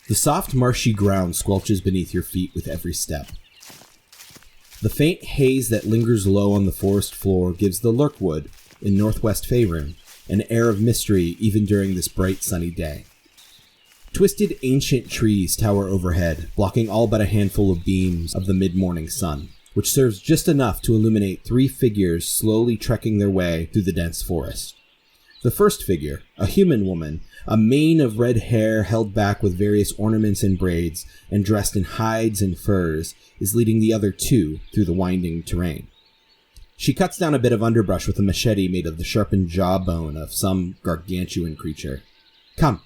The soft, marshy ground squelches beneath your feet with every step. The faint haze that lingers low on the forest floor gives the Lurkwood, in northwest Faerun, an air of mystery even during this bright, sunny day. Twisted, ancient trees tower overhead, blocking all but a handful of beams of the mid-morning sun, which serves just enough to illuminate 3 figures slowly trekking their way through the dense forest. The first figure, a human woman, a mane of red hair held back with various ornaments and braids, and dressed in hides and furs, is leading the other 2 through the winding terrain. She cuts down a bit of underbrush with a machete made of the sharpened jawbone of some gargantuan creature. "Come,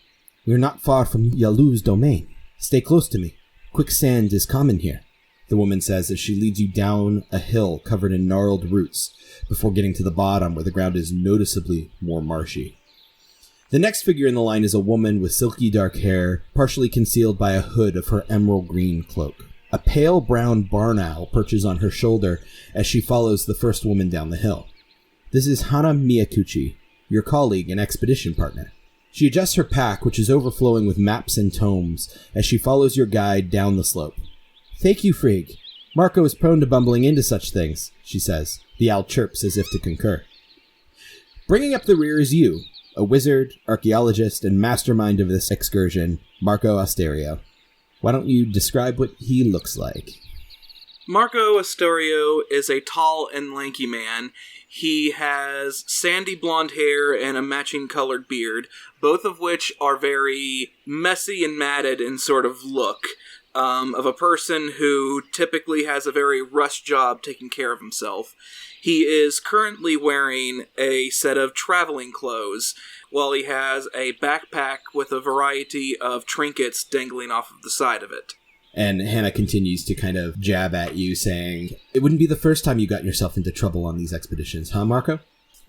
we are not far from Yalu's domain. Stay close to me. Quicksand is common here," the woman says as she leads you down a hill covered in gnarled roots before getting to the bottom where the ground is noticeably more marshy. The next figure in the line is a woman with silky dark hair, partially concealed by a hood of her emerald green cloak. A pale brown barn owl perches on her shoulder as she follows the first woman down the hill. This is Hana Miyakuchi, your colleague and expedition partner. She adjusts her pack, which is overflowing with maps and tomes, as she follows your guide down the slope. "Thank you, Frigg. Marco is prone to bumbling into such things," she says. The owl chirps as if to concur. Bringing up the rear is you, a wizard, archaeologist, and mastermind of this excursion, Marco Asterio. Why don't you describe what he looks like? Marco Asterio is a tall and lanky man. He has sandy blonde hair and a matching colored beard, both of which are very messy and matted in sort of look, of a person who typically has a very rushed job taking care of himself. He is currently wearing a set of traveling clothes, while he has a backpack with a variety of trinkets dangling off of the side of it. And Hannah continues to kind of jab at you, saying, "It wouldn't be the first time you got yourself into trouble on these expeditions, huh, Marco?"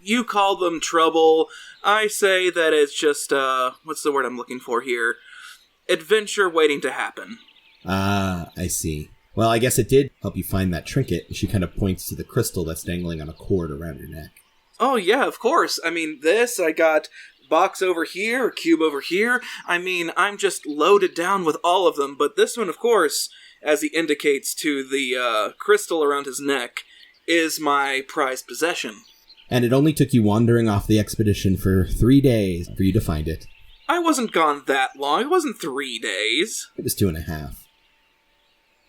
You call them trouble. I say that it's just, what's the word I'm looking for here? Adventure waiting to happen. Ah, I see. Well, I guess it did help you find that trinket. She kind of points to the crystal that's dangling on a cord around your neck. Oh, yeah, of course. I mean, I got box over here, a cube over here. I mean, I'm just loaded down with all of them. But this one, of course, as he indicates to the crystal around his neck, is my prized possession. And it only took you wandering off the expedition for 3 days for you to find it. I wasn't gone that long. It wasn't 3 days. It was 2.5.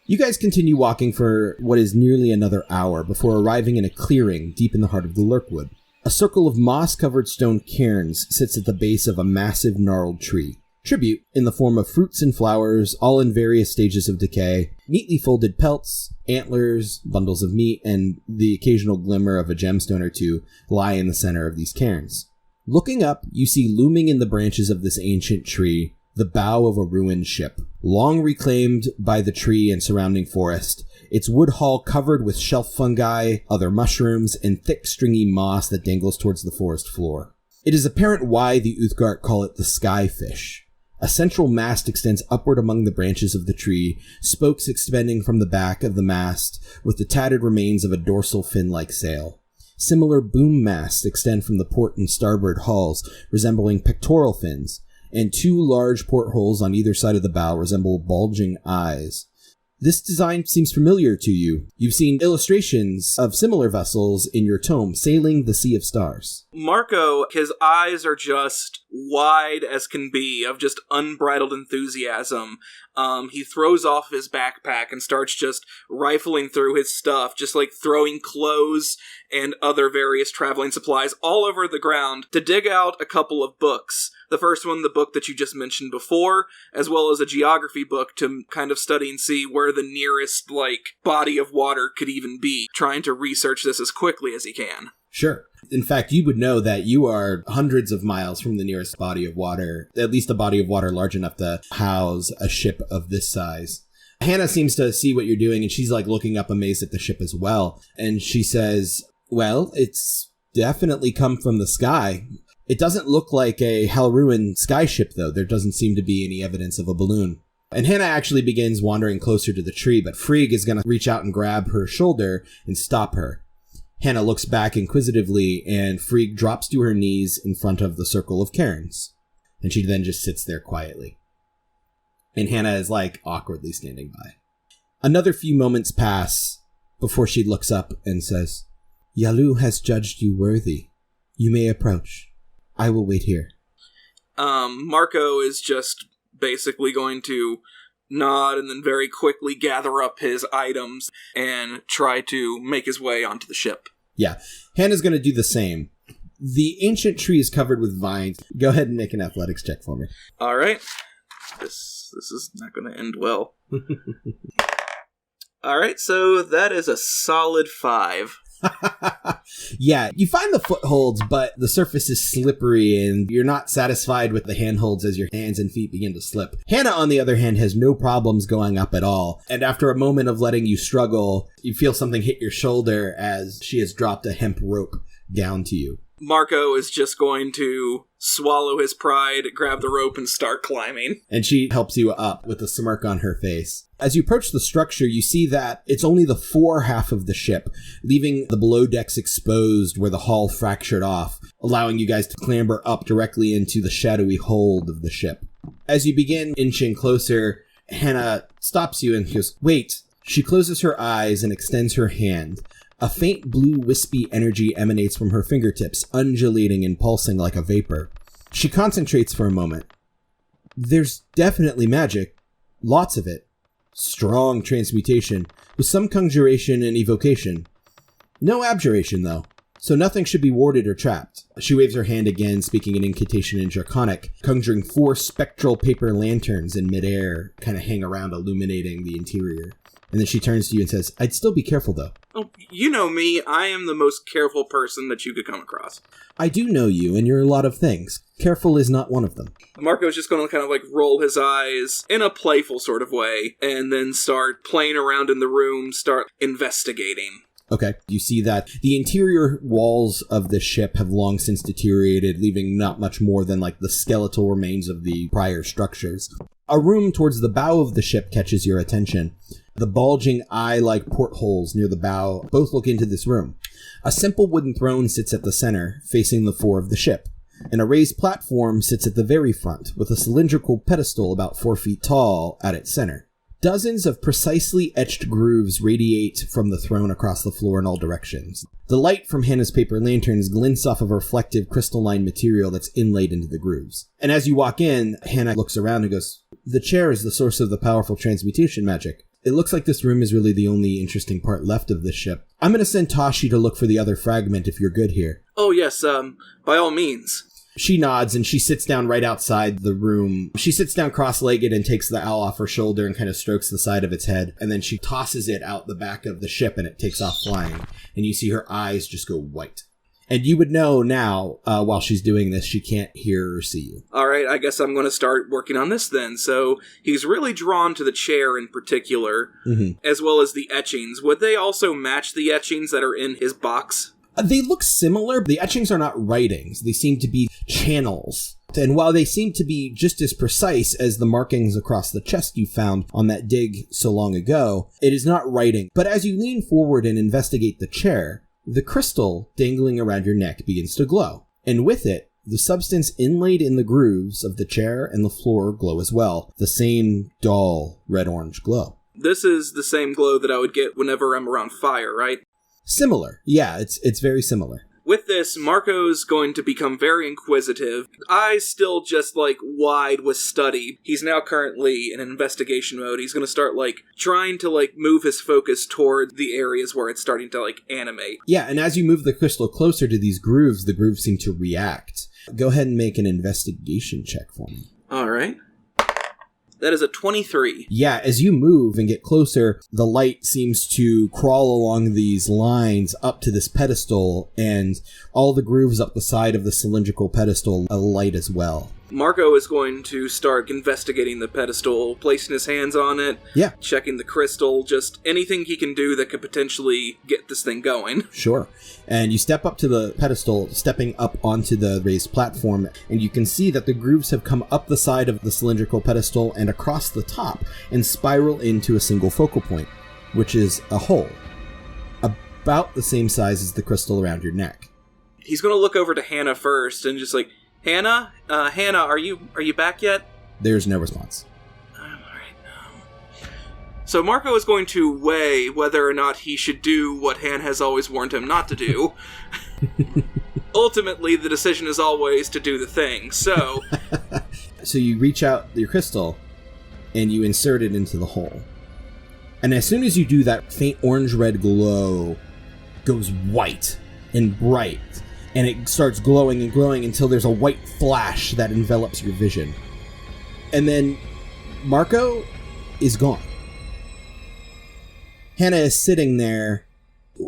You guys continue walking for what is nearly another hour before arriving in a clearing deep in the heart of the Lurkwood. A circle of moss-covered stone cairns sits at the base of a massive gnarled tree. Tribute, in the form of fruits and flowers, all in various stages of decay, neatly folded pelts, antlers, bundles of meat, and the occasional glimmer of a gemstone or two lie in the center of these cairns. Looking up, you see looming in the branches of this ancient tree the bow of a ruined ship. Long reclaimed by the tree and surrounding forest, its wood hull covered with shelf fungi, other mushrooms, and thick stringy moss that dangles towards the forest floor. It is apparent why the Uthgardt call it the skyfish. A central mast extends upward among the branches of the tree, spokes extending from the back of the mast with the tattered remains of a dorsal fin-like sail. Similar boom masts extend from the port and starboard hulls, resembling pectoral fins, and 2 large portholes on either side of the bow resemble bulging eyes. This design seems familiar to you. You've seen illustrations of similar vessels in your tome, Sailing the Sea of Stars. Marco, his eyes are just wide as can be, of just unbridled enthusiasm. He throws off his backpack and starts just rifling through his stuff, just like throwing clothes and other various traveling supplies all over the ground to dig out a couple of books. The first one, the book that you just mentioned before, as well as a geography book to kind of study and see where the nearest, body of water could even be, trying to research this as quickly as he can. Sure. In fact, you would know that you are hundreds of miles from the nearest body of water, at least a body of water large enough to house a ship of this size. Hannah seems to see what you're doing, and she's looking up amazed at the ship as well. And she says, "Well, it's definitely come from the sky. It doesn't look like a Halruan skyship, though. There doesn't seem to be any evidence of a balloon." And Hannah actually begins wandering closer to the tree, but Frigg is going to reach out and grab her shoulder and stop her. Hannah looks back inquisitively, and Frigg drops to her knees in front of the circle of cairns. And she then just sits there quietly. And Hannah is, awkwardly standing by. Another few moments pass before she looks up and says, Yalu has judged you worthy. You may approach. I will wait here. Marco is just basically going to nod and then very quickly gather up his items and try to make his way onto the ship. Yeah, Hannah's going to do the same. The ancient tree is covered with vines. Go ahead and make an athletics check for me. All right. This is not going to end well. All right, so that is a solid 5. Yeah, you find the footholds, but the surface is slippery and you're not satisfied with the handholds as your hands and feet begin to slip. Hannah, on the other hand, has no problems going up at all. And after a moment of letting you struggle, you feel something hit your shoulder as she has dropped a hemp rope down to you. Marco is just going to swallow his pride, grab the rope, and start climbing. And she helps you up with a smirk on her face. As you approach the structure, you see that it's only the fore half of the ship, leaving the below decks exposed where the hull fractured off, allowing you guys to clamber up directly into the shadowy hold of the ship. As you begin inching closer, Hannah stops you and goes, "Wait." She closes her eyes and extends her hand. A faint blue wispy energy emanates from her fingertips, undulating and pulsing like a vapor. She concentrates for a moment. There's definitely magic. Lots of it. Strong transmutation, with some conjuration and evocation. No abjuration, though, so nothing should be warded or trapped. She waves her hand again, speaking an incantation in Draconic, conjuring 4 spectral paper lanterns in midair, kind of hang around, illuminating the interior. And then she turns to you and says, "I'd still be careful, though." Oh, you know me. I am the most careful person that you could come across. I do know you, and you're a lot of things. Careful is not one of them. Marco's just going to kind of roll his eyes in a playful sort of way, and then start playing around in the room, start investigating. Okay, you see that the interior walls of the ship have long since deteriorated, leaving not much more than the skeletal remains of the prior structures. A room towards the bow of the ship catches your attention. The bulging eye-like portholes near the bow both look into this room. A simple wooden throne sits at the center, facing the fore of the ship, and a raised platform sits at the very front, with a cylindrical pedestal about 4 feet tall at its center. Dozens of precisely etched grooves radiate from the throne across the floor in all directions. The light from Hannah's paper lanterns glints off of a reflective crystalline material that's inlaid into the grooves. And as you walk in, Hannah looks around and goes, "The chair is the source of the powerful transmutation magic. It looks like this room is really the only interesting part left of this ship. I'm going to send Tashi to look for the other fragment if you're good here." "Oh yes, by all means." She nods and she sits down right outside the room. She sits down cross-legged and takes the owl off her shoulder and kind of strokes the side of its head. And then she tosses it out the back of the ship and it takes off flying. And you see her eyes just go white. And you would know now, while she's doing this, she can't hear or see you. All right, I guess I'm going to start working on this then. So he's really drawn to the chair in particular, as well as the etchings. Would they also match the etchings that are in his box? They look similar. The etchings are not writings. They seem to be channels. And while they seem to be just as precise as the markings across the chest you found on that dig so long ago, it is not writing. But as you lean forward and investigate the chair, the crystal dangling around your neck begins to glow. And with it, the substance inlaid in the grooves of the chair and the floor glow as well. The same dull red-orange glow. This is the same glow that I would get whenever I'm around fire, right? Similar. Yeah, it's very similar. With this, Marco's going to become very inquisitive. Eyes still just, wide with study. He's now currently in investigation mode. He's going to start, trying to, move his focus toward the areas where it's starting to, animate. Yeah, and as you move the crystal closer to these grooves, the grooves seem to react. Go ahead and make an investigation check for me. All right. That is a 23. Yeah, as you move and get closer, the light seems to crawl along these lines up to this pedestal, and all the grooves up the side of the cylindrical pedestal alight as well. Marco is going to start investigating the pedestal, placing his hands on it, checking the crystal, just anything he can do that could potentially get this thing going. Sure. And you step up to the pedestal, stepping up onto the raised platform, and you can see that the grooves have come up the side of the cylindrical pedestal and across the top and spiral into a single focal point, which is a hole, about the same size as the crystal around your neck. He's going to look over to Hannah first and just Hannah, are you back yet? There's no response. So Marco is going to weigh whether or not he should do what Han has always warned him not to do. Ultimately, the decision is always to do the thing, so... So you reach out your crystal, and you insert it into the hole. And as soon as you do, that faint orange-red glow goes white and bright, and it starts glowing and glowing until there's a white flash that envelops your vision. And then Marco is gone. Hannah is sitting there,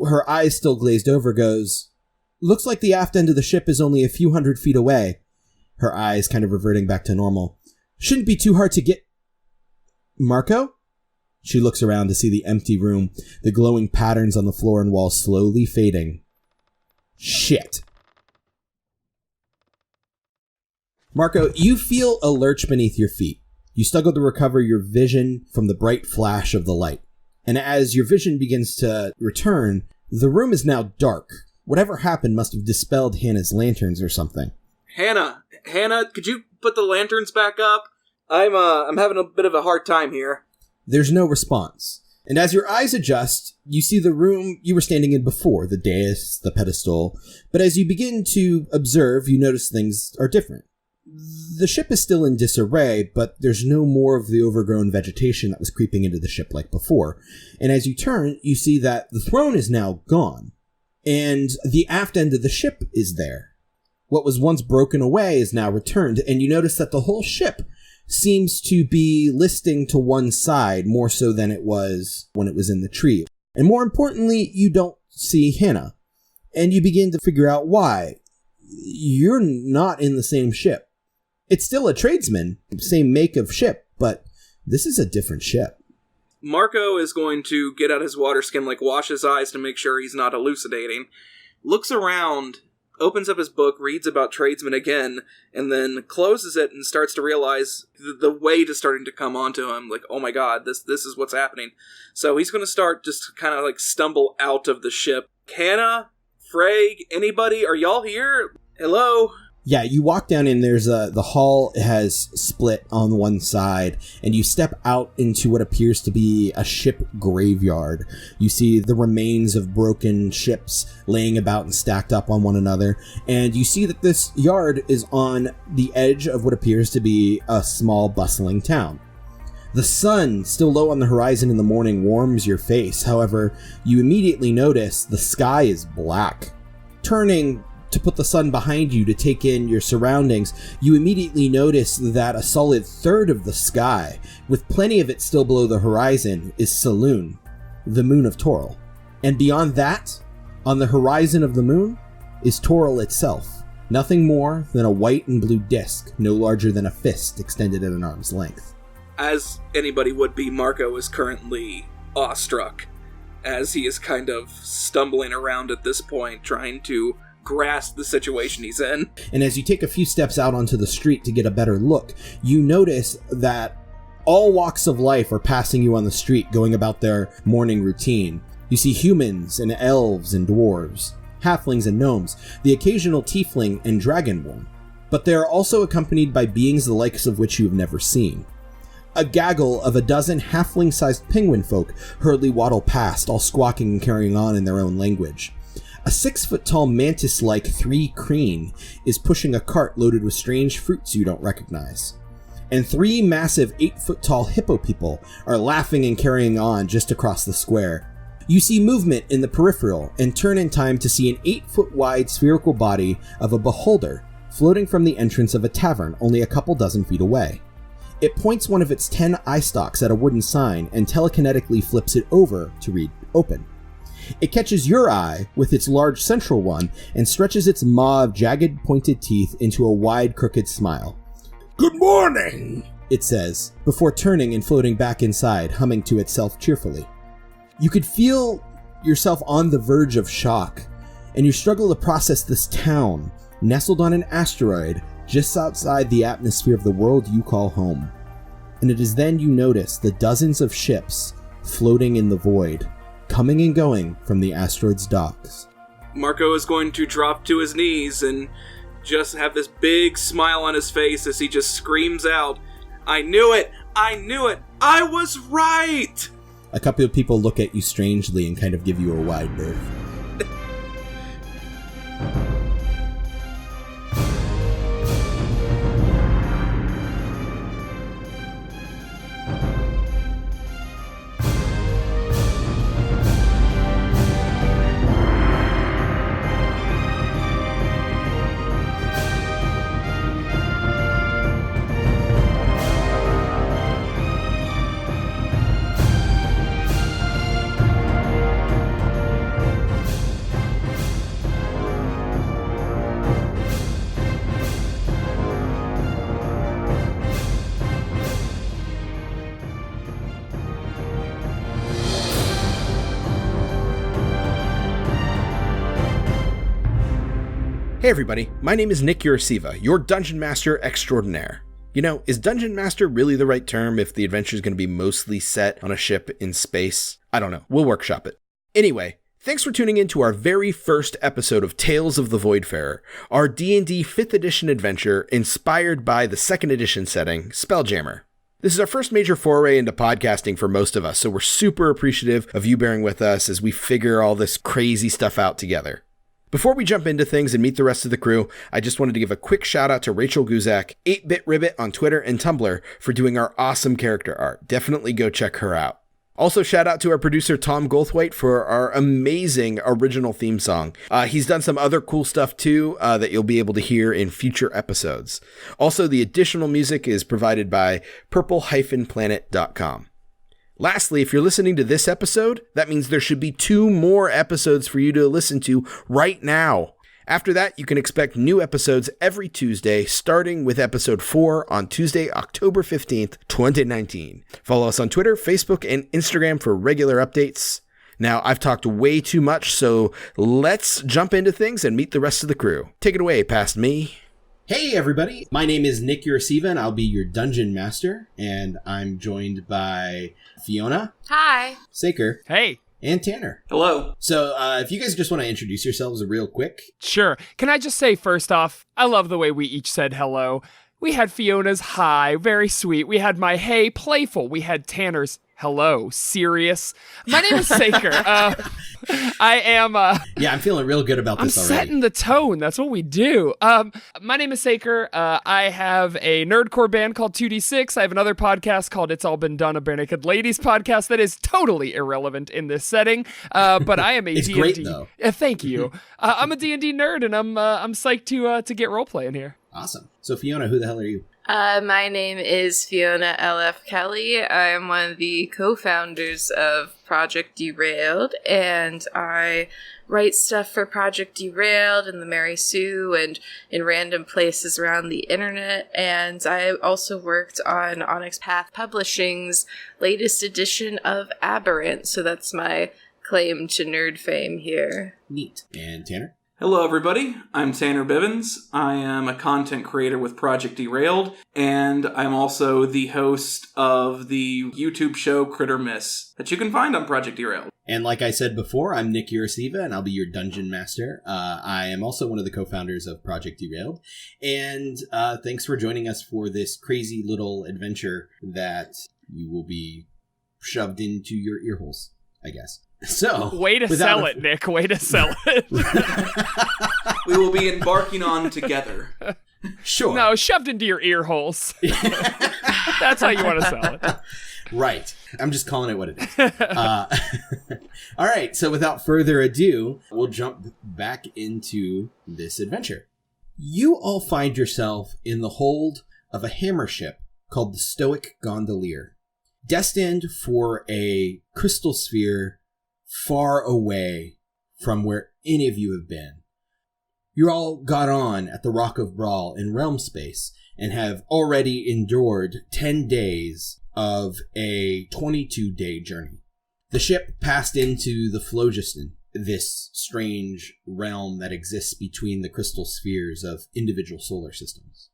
her eyes still glazed over, goes, "Looks like the aft end of the ship is only a few hundred feet away." Her eyes kind of reverting back to normal. "Shouldn't be too hard to get..." "Marco?" She looks around to see the empty room, the glowing patterns on the floor and walls slowly fading. Shit. Marco, you feel a lurch beneath your feet. You struggle to recover your vision from the bright flash of the light. And as your vision begins to return, the room is now dark. Whatever happened must have dispelled Hannah's lanterns or something. Hannah, could you put the lanterns back up? I'm having a bit of a hard time here. There's no response. And as your eyes adjust, you see the room you were standing in before, the dais, the pedestal. But as you begin to observe, you notice things are different. The ship is still in disarray, but there's no more of the overgrown vegetation that was creeping into the ship like before. And as you turn, you see that the throne is now gone, and the aft end of the ship is there. What was once broken away is now returned, and you notice that the whole ship seems to be listing to one side more so than it was when it was in the tree. And more importantly, you don't see Hannah. And you begin to figure out why. You're not in the same ship. It's still a tradesman, same make of ship, but this is a different ship. Marco is going to get out his water skin, wash his eyes to make sure he's not hallucinating. Looks around, opens up his book, reads about tradesmen again, and then closes it and starts to realize the weight is starting to come onto him. Oh my god, this is what's happening. So he's going to start just kind of stumble out of the ship. Hannah? Frey? Anybody? Are y'all here? Hello? Yeah, you walk down and there's the hull has split on one side, and you step out into what appears to be a ship graveyard. You see the remains of broken ships laying about and stacked up on one another, and you see that this yard is on the edge of what appears to be a small bustling town. The sun, still low on the horizon in the morning, warms your face. However, you immediately notice the sky is black. Turning to put the sun behind you to take in your surroundings, you immediately notice that a solid third of the sky, with plenty of it still below the horizon, is Saloon, the moon of Toril. And beyond that, on the horizon of the moon, is Toril itself. Nothing more than a white and blue disk, no larger than a fist extended at an arm's length. As anybody would be, Marco is currently awestruck, as he is kind of stumbling around at this point, trying to grasp the situation he's in. And as you take a few steps out onto the street to get a better look, you notice that all walks of life are passing you on the street, going about their morning routine. You see humans and elves and dwarves, halflings and gnomes, the occasional tiefling and dragonborn. But they are also accompanied by beings the likes of which you have never seen. A gaggle of a dozen halfling-sized penguin folk hurriedly waddle past, all squawking and carrying on in their own language. A 6-foot-tall mantis-like 3 crane is pushing a cart loaded with strange fruits you don't recognize. And 3 massive 8-foot-tall hippo people are laughing and carrying on just across the square. You see movement in the peripheral and turn in time to see an 8-foot-wide spherical body of a beholder floating from the entrance of a tavern only a couple dozen feet away. It points one of its 10 eye stalks at a wooden sign and telekinetically flips it over to read open. It catches your eye with its large central one and stretches its maw of jagged, pointed teeth into a wide, crooked smile. "Good morning," it says, before turning and floating back inside, humming to itself cheerfully. You could feel yourself on the verge of shock, and you struggle to process this town, nestled on an asteroid just outside the atmosphere of the world you call home. And it is then you notice the dozens of ships floating in the void, coming and going from the asteroid's docks. Marco is going to drop to his knees and just have this big smile on his face as he just screams out, "I knew it! I knew it! I was right!" A couple of people look at you strangely and kind of give you a wide berth. Hey everybody, my name is Nick Urasiva, your Dungeon Master Extraordinaire. You know, is Dungeon Master really the right term if the adventure is going to be mostly set on a ship in space? I don't know, we'll workshop it. Anyway, thanks for tuning in to our very first episode of Tales of the Voidfarer, our D&D 5th Edition adventure inspired by the 2nd edition setting, Spelljammer. This is our first major foray into podcasting for most of us, so we're super appreciative of you bearing with us as we figure all this crazy stuff out together. Before we jump into things and meet the rest of the crew, I just wanted to give a quick shout out to Rachel Guzak, 8-Bit Ribbit on Twitter and Tumblr for doing our awesome character art. Definitely go check her out. Also shout out to our producer Tom Goldthwait for our amazing original theme song. He's done some other cool stuff too that you'll be able to hear in future episodes. Also, the additional music is provided by purple-planet.com. Lastly, if you're listening to this episode, that means there should be 2 more episodes for you to listen to right now. After that, you can expect new episodes every Tuesday, starting with episode 4 on Tuesday, October 15th, 2019. Follow us on Twitter, Facebook, and Instagram for regular updates. Now, I've talked way too much, so let's jump into things and meet the rest of the crew. Take it away, past me. Hey everybody, my name is Nick Urasiva and I'll be your Dungeon Master, and I'm joined by Fiona. Hi. Saker. Hey. And Tanner. Hello. So if you guys just want to introduce yourselves real quick. Sure. Can I just say first off, I love the way we each said hello. We had Fiona's hi, very sweet. We had my hey, playful. We had Tanner's hello, serious. My name is Saker. I am... yeah, I'm feeling real good about this already. I'm setting the tone. That's what we do. My name is Saker. I have a nerdcore band called 2D6. I have another podcast called It's All Been Done, a Bare Naked Ladies podcast that is totally irrelevant in this setting. But I am a it's D&D... great, though. Thank you. I'm a D&D nerd, and I'm psyched to get roleplay in here. Awesome. So Fiona, who the hell are you? My name is Fiona L.F. Kelly. I am one of the co-founders of Project Derailed, and I write stuff for Project Derailed and the Mary Sue and in random places around the internet, and I also worked on Onyx Path Publishing's latest edition of Aberrant, so that's my claim to nerd fame here. Neat. And Tanner? Hello, everybody. I'm Tanner Bivens. I am a content creator with Project Derailed, and I'm also the host of the YouTube show Critter Miss that you can find on Project Derailed. And like I said before, I'm Nick Urasiva, and I'll be your Dungeon Master. I am also one of the co-founders of Project Derailed, and thanks for joining us for this crazy little adventure that you will be shoved into your ear holes, I guess. So, way to sell it, Nick. Way to sell it. We will be embarking on together. Sure. No, shoved into your ear holes. That's how you want to sell it. Right. I'm just calling it what it is. All right. So without further ado, we'll jump back into this adventure. You all find yourself in the hold of a hammer ship called the Stoic Gondolier, destined for a crystal sphere far away from where any of you have been. You all got on at the Rock of Brawl in realm space and have already endured 10 days of a 22-day journey. The ship passed into the Phlogiston, this strange realm that exists between the crystal spheres of individual solar systems.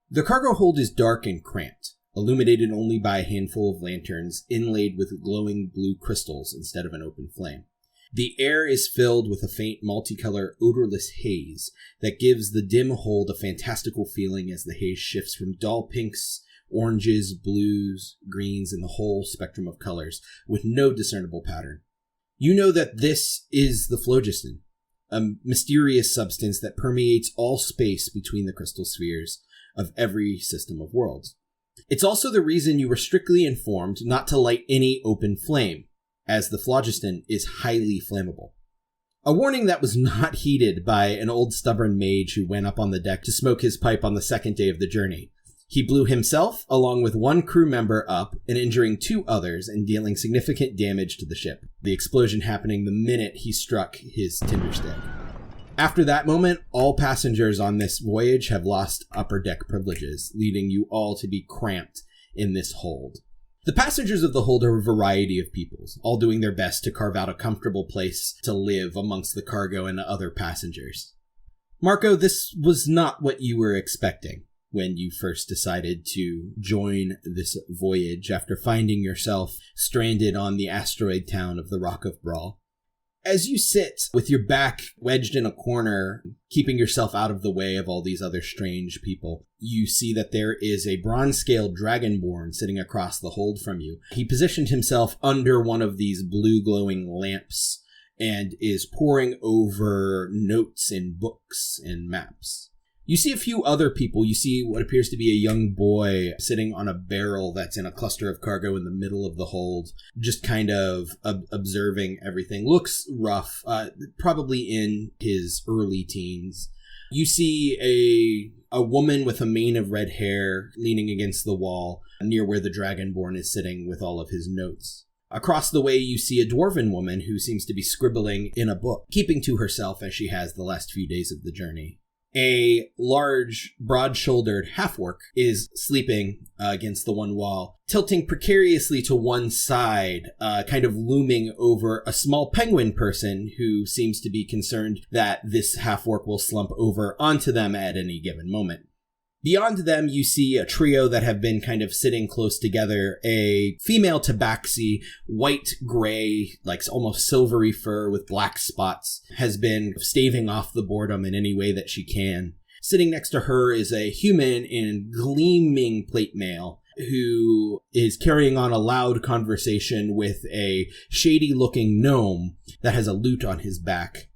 The cargo hold is dark and cramped, illuminated only by a handful of lanterns inlaid with glowing blue crystals instead of an open flame. The air is filled with a faint multicolor odorless haze that gives the dim hold a fantastical feeling as the haze shifts from dull pinks oranges, blues, greens, and the whole spectrum of colors, with no discernible pattern. You know that this is the phlogiston, a mysterious substance that permeates all space between the crystal spheres of every system of worlds. It's also the reason you were strictly informed not to light any open flame, as the phlogiston is highly flammable. A warning that was not heeded by an old stubborn mage who went up on the deck to smoke his pipe on the second day of the journey. He blew himself, along with one crew member, up and injuring 2 others and dealing significant damage to the ship, the explosion happening the minute he struck his tinder stick. After that moment, all passengers on this voyage have lost upper deck privileges, leading you all to be cramped in this hold. The passengers of the hold are a variety of peoples, all doing their best to carve out a comfortable place to live amongst the cargo and other passengers. Marco, this was not what you were expecting when you first decided to join this voyage after finding yourself stranded on the asteroid town of the Rock of Brawl. As you sit with your back wedged in a corner, keeping yourself out of the way of all these other strange people, you see that there is a bronze-scaled dragonborn sitting across the hold from you. He positioned himself under one of these blue glowing lamps and is poring over notes and books and maps. You see a few other people. You see what appears to be a young boy sitting on a barrel that's in a cluster of cargo in the middle of the hold, just kind of observing everything. Looks rough, probably in his early teens. You see a woman with a mane of red hair leaning against the wall near where the Dragonborn is sitting with all of his notes. Across the way, you see a dwarven woman who seems to be scribbling in a book, keeping to herself as she has the last few days of the journey. A large, broad-shouldered half-orc is sleeping against the one wall, tilting precariously to one side, kind of looming over a small penguin person who seems to be concerned that this half-orc will slump over onto them at any given moment. Beyond them, you see a trio that have been kind of sitting close together. A female tabaxi, white-gray, like almost silvery fur with black spots, has been staving off the boredom in any way that she can. Sitting next to her is a human in gleaming plate mail who is carrying on a loud conversation with a shady-looking gnome that has a lute on his back.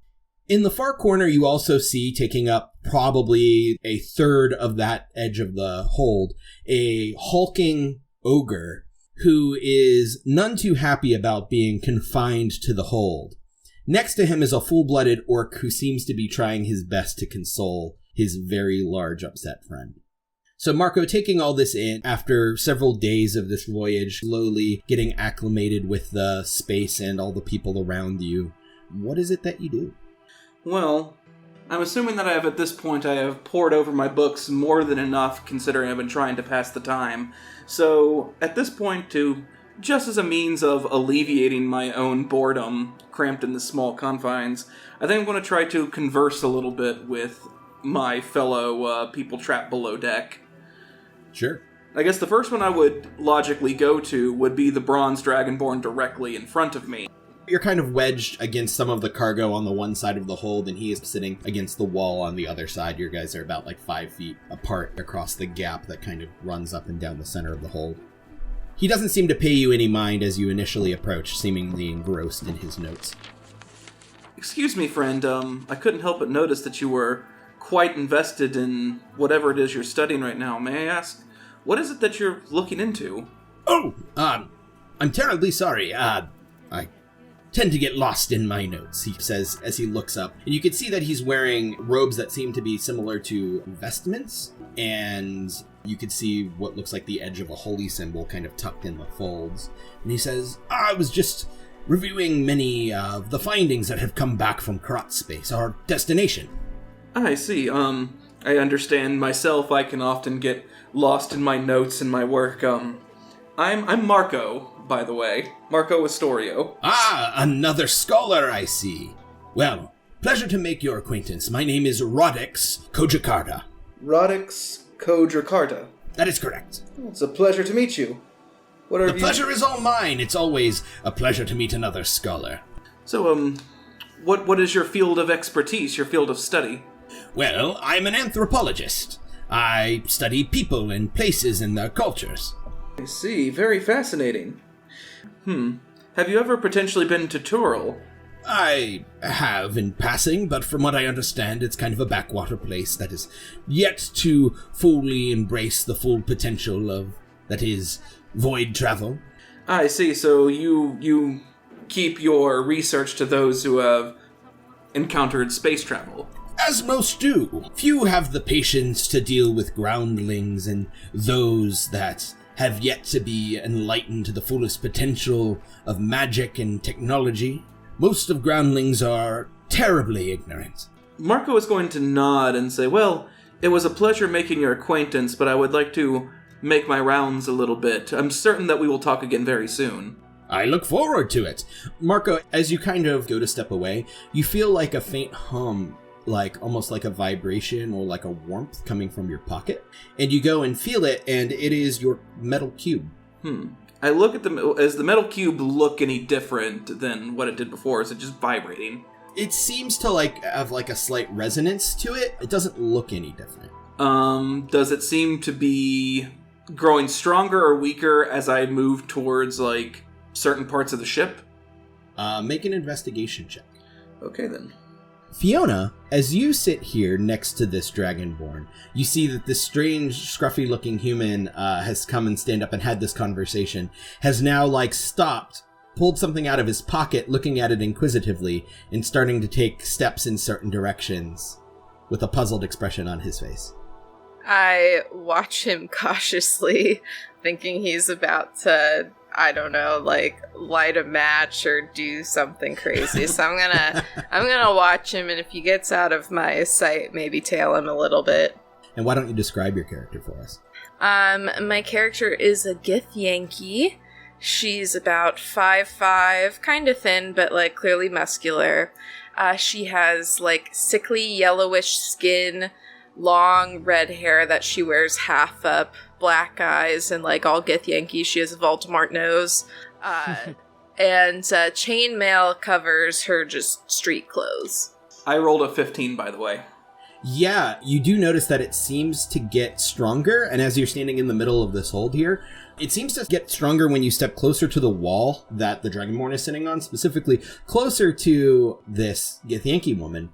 In the far corner, you also see, taking up probably a third of that edge of the hold, a hulking ogre who is none too happy about being confined to the hold. Next to him is a full-blooded orc who seems to be trying his best to console his very large upset friend. So Marco, taking all this in, after several days of this voyage, slowly getting acclimated with the space and all the people around you, what is it that you do? Well, I'm assuming that at this point I have poured over my books more than enough, considering I've been trying to pass the time. So, at this point, just as a means of alleviating my own boredom, cramped in the small confines, I think I'm going to try to converse a little bit with my fellow people trapped below deck. Sure. I guess the first one I would logically go to would be the bronze dragonborn directly in front of me. You're kind of wedged against some of the cargo on the one side of the hold, and he is sitting against the wall on the other side. Your guys are about 5 feet apart across the gap that kind of runs up and down the center of the hold. He doesn't seem to pay you any mind as you initially approach, seemingly engrossed in his notes. Excuse me, friend, I couldn't help but notice that you were quite invested in whatever it is you're studying right now. May I ask, what is it that you're looking into? Oh, I'm terribly sorry. I tend to get lost in my notes, he says as he looks up. And you can see that he's wearing robes that seem to be similar to vestments, and you can see what looks like the edge of a holy symbol kind of tucked in the folds. And he says, I was just reviewing many of the findings that have come back from Kraatspace, our destination. I see. I understand myself. I can often get lost in my notes and my work. I'm Marco, by the way. Marco Astorio. Ah, another scholar, I see. Well, pleasure to make your acquaintance. My name is Rodix Kojakarta. Rodix Kojakarta. That is correct. It's a pleasure to meet you. The pleasure is all mine. It's always a pleasure to meet another scholar. So, what is your field of expertise, your field of study? Well, I'm an anthropologist. I study people and places and their cultures. I see. Very fascinating. Have you ever potentially been to Tural? I have in passing, but from what I understand, it's kind of a backwater place that is yet to fully embrace the full potential of, that is, void travel. I see. So you keep your research to those who have encountered space travel. As most do. Few have the patience to deal with groundlings and those that have yet to be enlightened to the fullest potential of magic and technology. Most of groundlings are terribly ignorant. Marco is going to nod and say, well, it was a pleasure making your acquaintance, but I would like to make my rounds a little bit. I'm certain that we will talk again very soon. I look forward to it. Marco, as you kind of go to step away, you feel like a faint hum, like almost like a vibration or like a warmth coming from your pocket. And you go and feel it, and it is your metal cube. I look at as the metal cube look any different than what it did before? Is it just vibrating? It seems to have a slight resonance to it. It doesn't look any different. Does it seem to be growing stronger or weaker as I move towards certain parts of the ship? Make an investigation check. Okay then. Fiona, as you sit here next to this Dragonborn, you see that this strange, scruffy-looking human has come and stand up and had this conversation, has now, stopped, pulled something out of his pocket, looking at it inquisitively, and starting to take steps in certain directions, with a puzzled expression on his face. I watch him cautiously, thinking he's about to, I don't know, light a match or do something crazy. So I'm gonna watch him, and if he gets out of my sight, maybe tail him a little bit. And why don't you describe your character for us? My character is a Githyanki. She's about 5'5", kind of thin, but clearly muscular. She has sickly yellowish skin, long red hair that she wears half up, black eyes, and all Githyanki, she has a Voldemort nose. And chainmail covers her just street clothes. I rolled a 15, by the way. Yeah, you do notice that it seems to get stronger, and as you're standing in the middle of this hold here, it seems to get stronger when you step closer to the wall that the Dragonborn is sitting on, specifically closer to this Githyanki woman.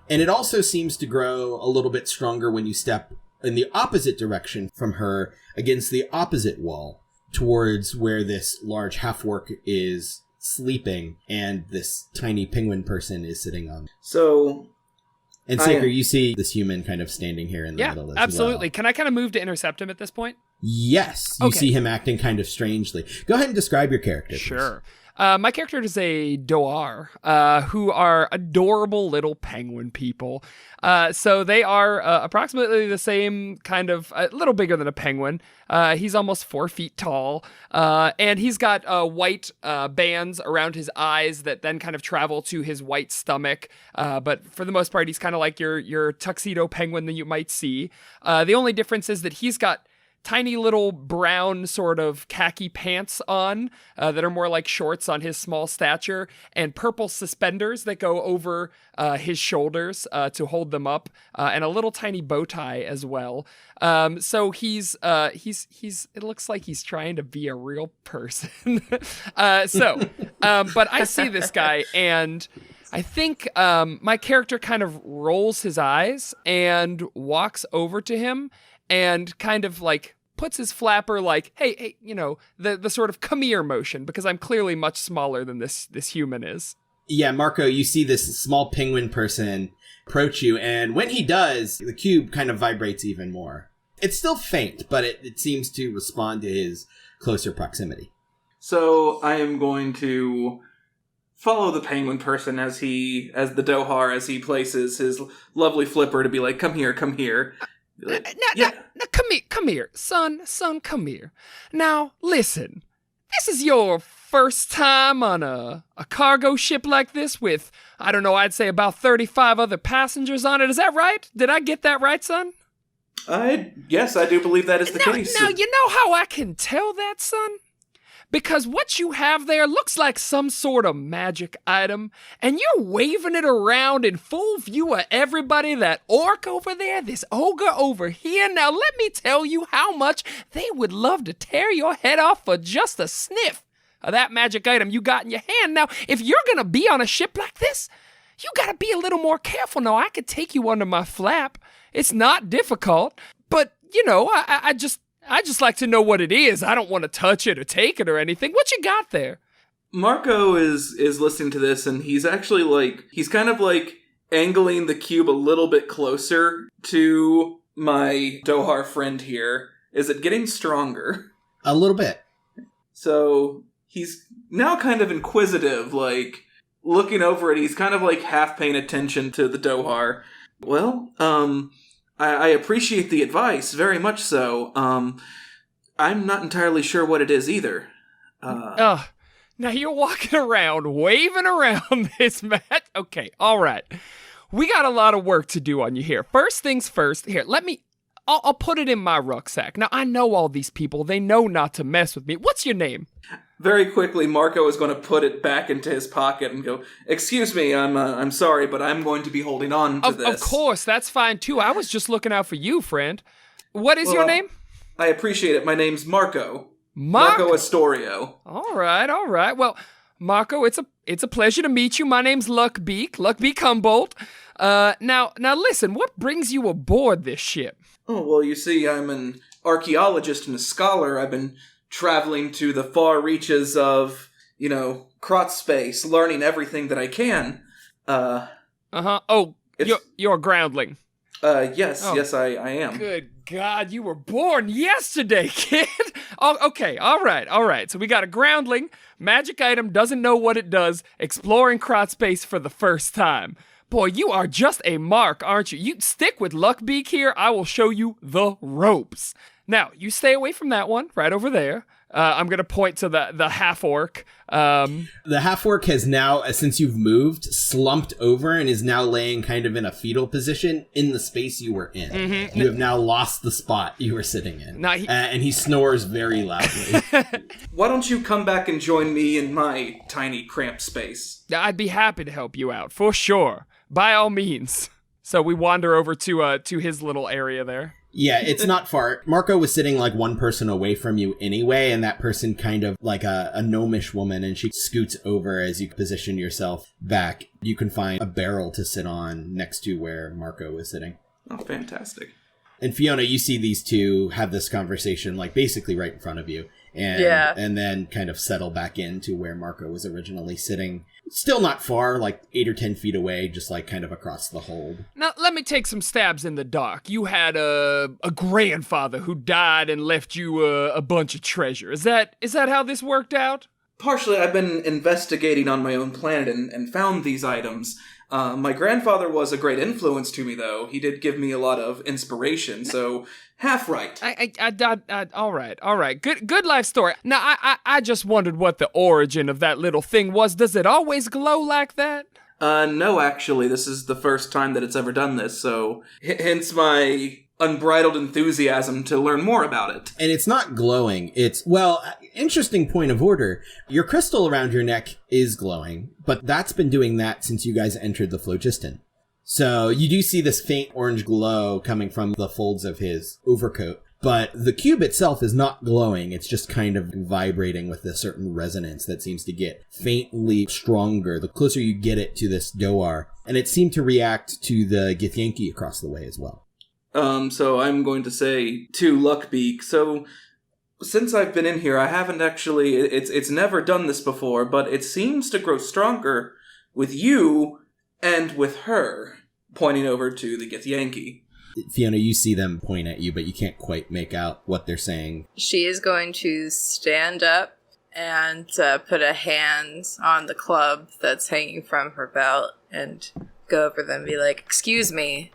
And it also seems to grow a little bit stronger when you step in the opposite direction from her against the opposite wall towards where this large half-orc is sleeping and this tiny penguin person is sitting on. So... And Saker, you see this human kind of standing here in the middle as well. Absolutely. Can I kind of move to intercept him at this point? Yes. You see him acting kind of strangely. Go ahead and describe your character. Sure. My character is a Doar, who are adorable little penguin people. So they are approximately the same kind of, a little bigger than a penguin. He's almost 4 feet tall, and he's got white bands around his eyes that then kind of travel to his white stomach. But for the most part, he's kind of like your tuxedo penguin that you might see. The only difference is that he's got tiny little brown sort of khaki pants on that are more like shorts on his small stature, and purple suspenders that go over his shoulders to hold them up, and a little tiny bow tie as well. So he's it looks like he's trying to be a real person. But I see this guy, and I think my character kind of rolls his eyes and walks over to him and kind of puts his flapper hey, the sort of come here motion, because I'm clearly much smaller than this human is. Yeah, Marco, you see this small penguin person approach you, and when he does, the cube kind of vibrates even more. It's still faint, but it seems to respond to his closer proximity. So I am going to follow the penguin person as the Dohar, as he places his lovely flipper to be like, come here. Now, come here, son, come here. Now, listen, this is your first time on a cargo ship like this with, I don't know, I'd say about 35 other passengers on it. Is that right? Did I get that right, son? Yes, I do believe that is the case. Now, you know how I can tell that, son? Because what you have there looks like some sort of magic item, and you're waving it around in full view of everybody, that orc over there, this ogre over here. Now let me tell you how much they would love to tear your head off for just a sniff of that magic item you got in your hand. Now, if you're gonna be on a ship like this, you gotta be a little more careful. Now, I could take you under my flap. It's not difficult, but, you know, I just like to know what it is. I don't want to touch it or take it or anything. What you got there? Marco is listening to this, and he's actually he's kind of angling the cube a little bit closer to my Dohar friend here. Is it getting stronger? A little bit. So he's now kind of inquisitive, looking over it. He's kind of half paying attention to the Dohar. Well, I appreciate the advice, very much so. I'm not entirely sure what it is either. Now you're walking around, waving around this mat. Okay, all right. We got a lot of work to do on you here. First things first, here, I'll put it in my rucksack. Now, I know all these people. They know not to mess with me. What's your name? Very quickly, Marco is going to put it back into his pocket and go, "Excuse me, I'm sorry, but I'm going to be holding on to this." Of course, that's fine too. I was just looking out for you, friend. What is your name? I appreciate it. My name's Marco. Marco Astorio. All right. Well, Marco, it's a pleasure to meet you. My name's Luckbeak Humboldt. Now listen, what brings you aboard this ship? Oh, well, you see, I'm an archaeologist and a scholar. I've been traveling to the far reaches of, Kraatspace, learning everything that I can. Oh, you're a groundling. Yes, I am. Good God, you were born yesterday, kid. Oh, okay, all right. So we got a groundling, magic item, doesn't know what it does, exploring Kraatspace for the first time. Boy, you are just a mark, aren't you? You stick with Luckbeak here, I will show you the ropes. Now, you stay away from that one, right over there. I'm going to point to the half-orc. The half-orc has now, since you've moved, slumped over and is now laying kind of in a fetal position in the space you were in. Mm-hmm. You have now lost the spot you were sitting in. And he snores very loudly. Why don't you come back and join me in my tiny cramped space? I'd be happy to help you out, for sure. By all means. So we wander over to his little area there. Yeah, it's not far. Marco was sitting one person away from you anyway, and that person kind of like a gnomish woman, and she scoots over as you position yourself back. You can find a barrel to sit on next to where Marco was sitting. Oh, fantastic. And Fiona, you see these two have this conversation basically right in front of you. And then kind of settle back into where Marco was originally sitting. Still not far, 8 or 10 feet away, just kind of across the hold. Now, let me take some stabs in the dark. You had a grandfather who died and left you a bunch of treasure. Is that how this worked out? Partially, I've been investigating on my own planet and found these items. My grandfather was a great influence to me, though. He did give me a lot of inspiration, so half right. All right. Good life story. Now, I just wondered what the origin of that little thing was. Does it always glow like that? No, actually. This is the first time that it's ever done this, so hence my unbridled enthusiasm to learn more about it. And it's not glowing. It's, interesting point of order. Your crystal around your neck is glowing, but that's been doing that since you guys entered the phlogiston. So you do see this faint orange glow coming from the folds of his overcoat, but the cube itself is not glowing. It's just kind of vibrating with a certain resonance that seems to get faintly stronger the closer you get it to this Dohar. And it seemed to react to the Githyanki across the way as well. So I'm going to say to Luckbeak, so since I've been in here, I haven't actually, it's never done this before, but it seems to grow stronger with you and with her, pointing over to the Githyanki. Fiona, you see them point at you, but you can't quite make out what they're saying. She is going to stand up and put a hand on the club that's hanging from her belt and go over them and be like, "Excuse me,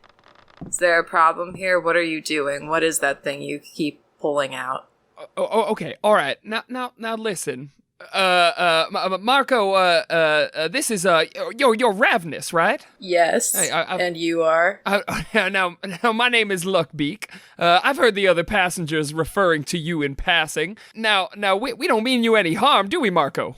is there a problem here? What are you doing? What is that thing you keep pulling out?" Oh, okay, all right. Now, listen. Marco, this is, you're Rav'nys, right? Yes, and you are? Now, my name is Luckbeak. I've heard the other passengers referring to you in passing. Now, we don't mean you any harm, do we, Marco?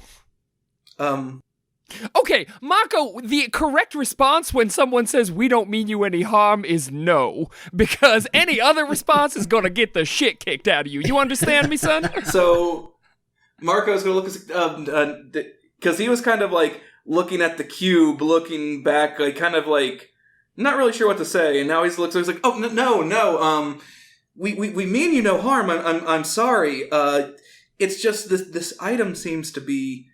Okay, Marco, the correct response when someone says we don't mean you any harm is no, because any other response is gonna get the shit kicked out of you. You understand me, son? So, Marco's gonna look, because he was kind of like looking at the cube, looking back, like kind of like not really sure what to say, and now he's like, oh no, we mean you no harm. I'm sorry. It's just this item seems to be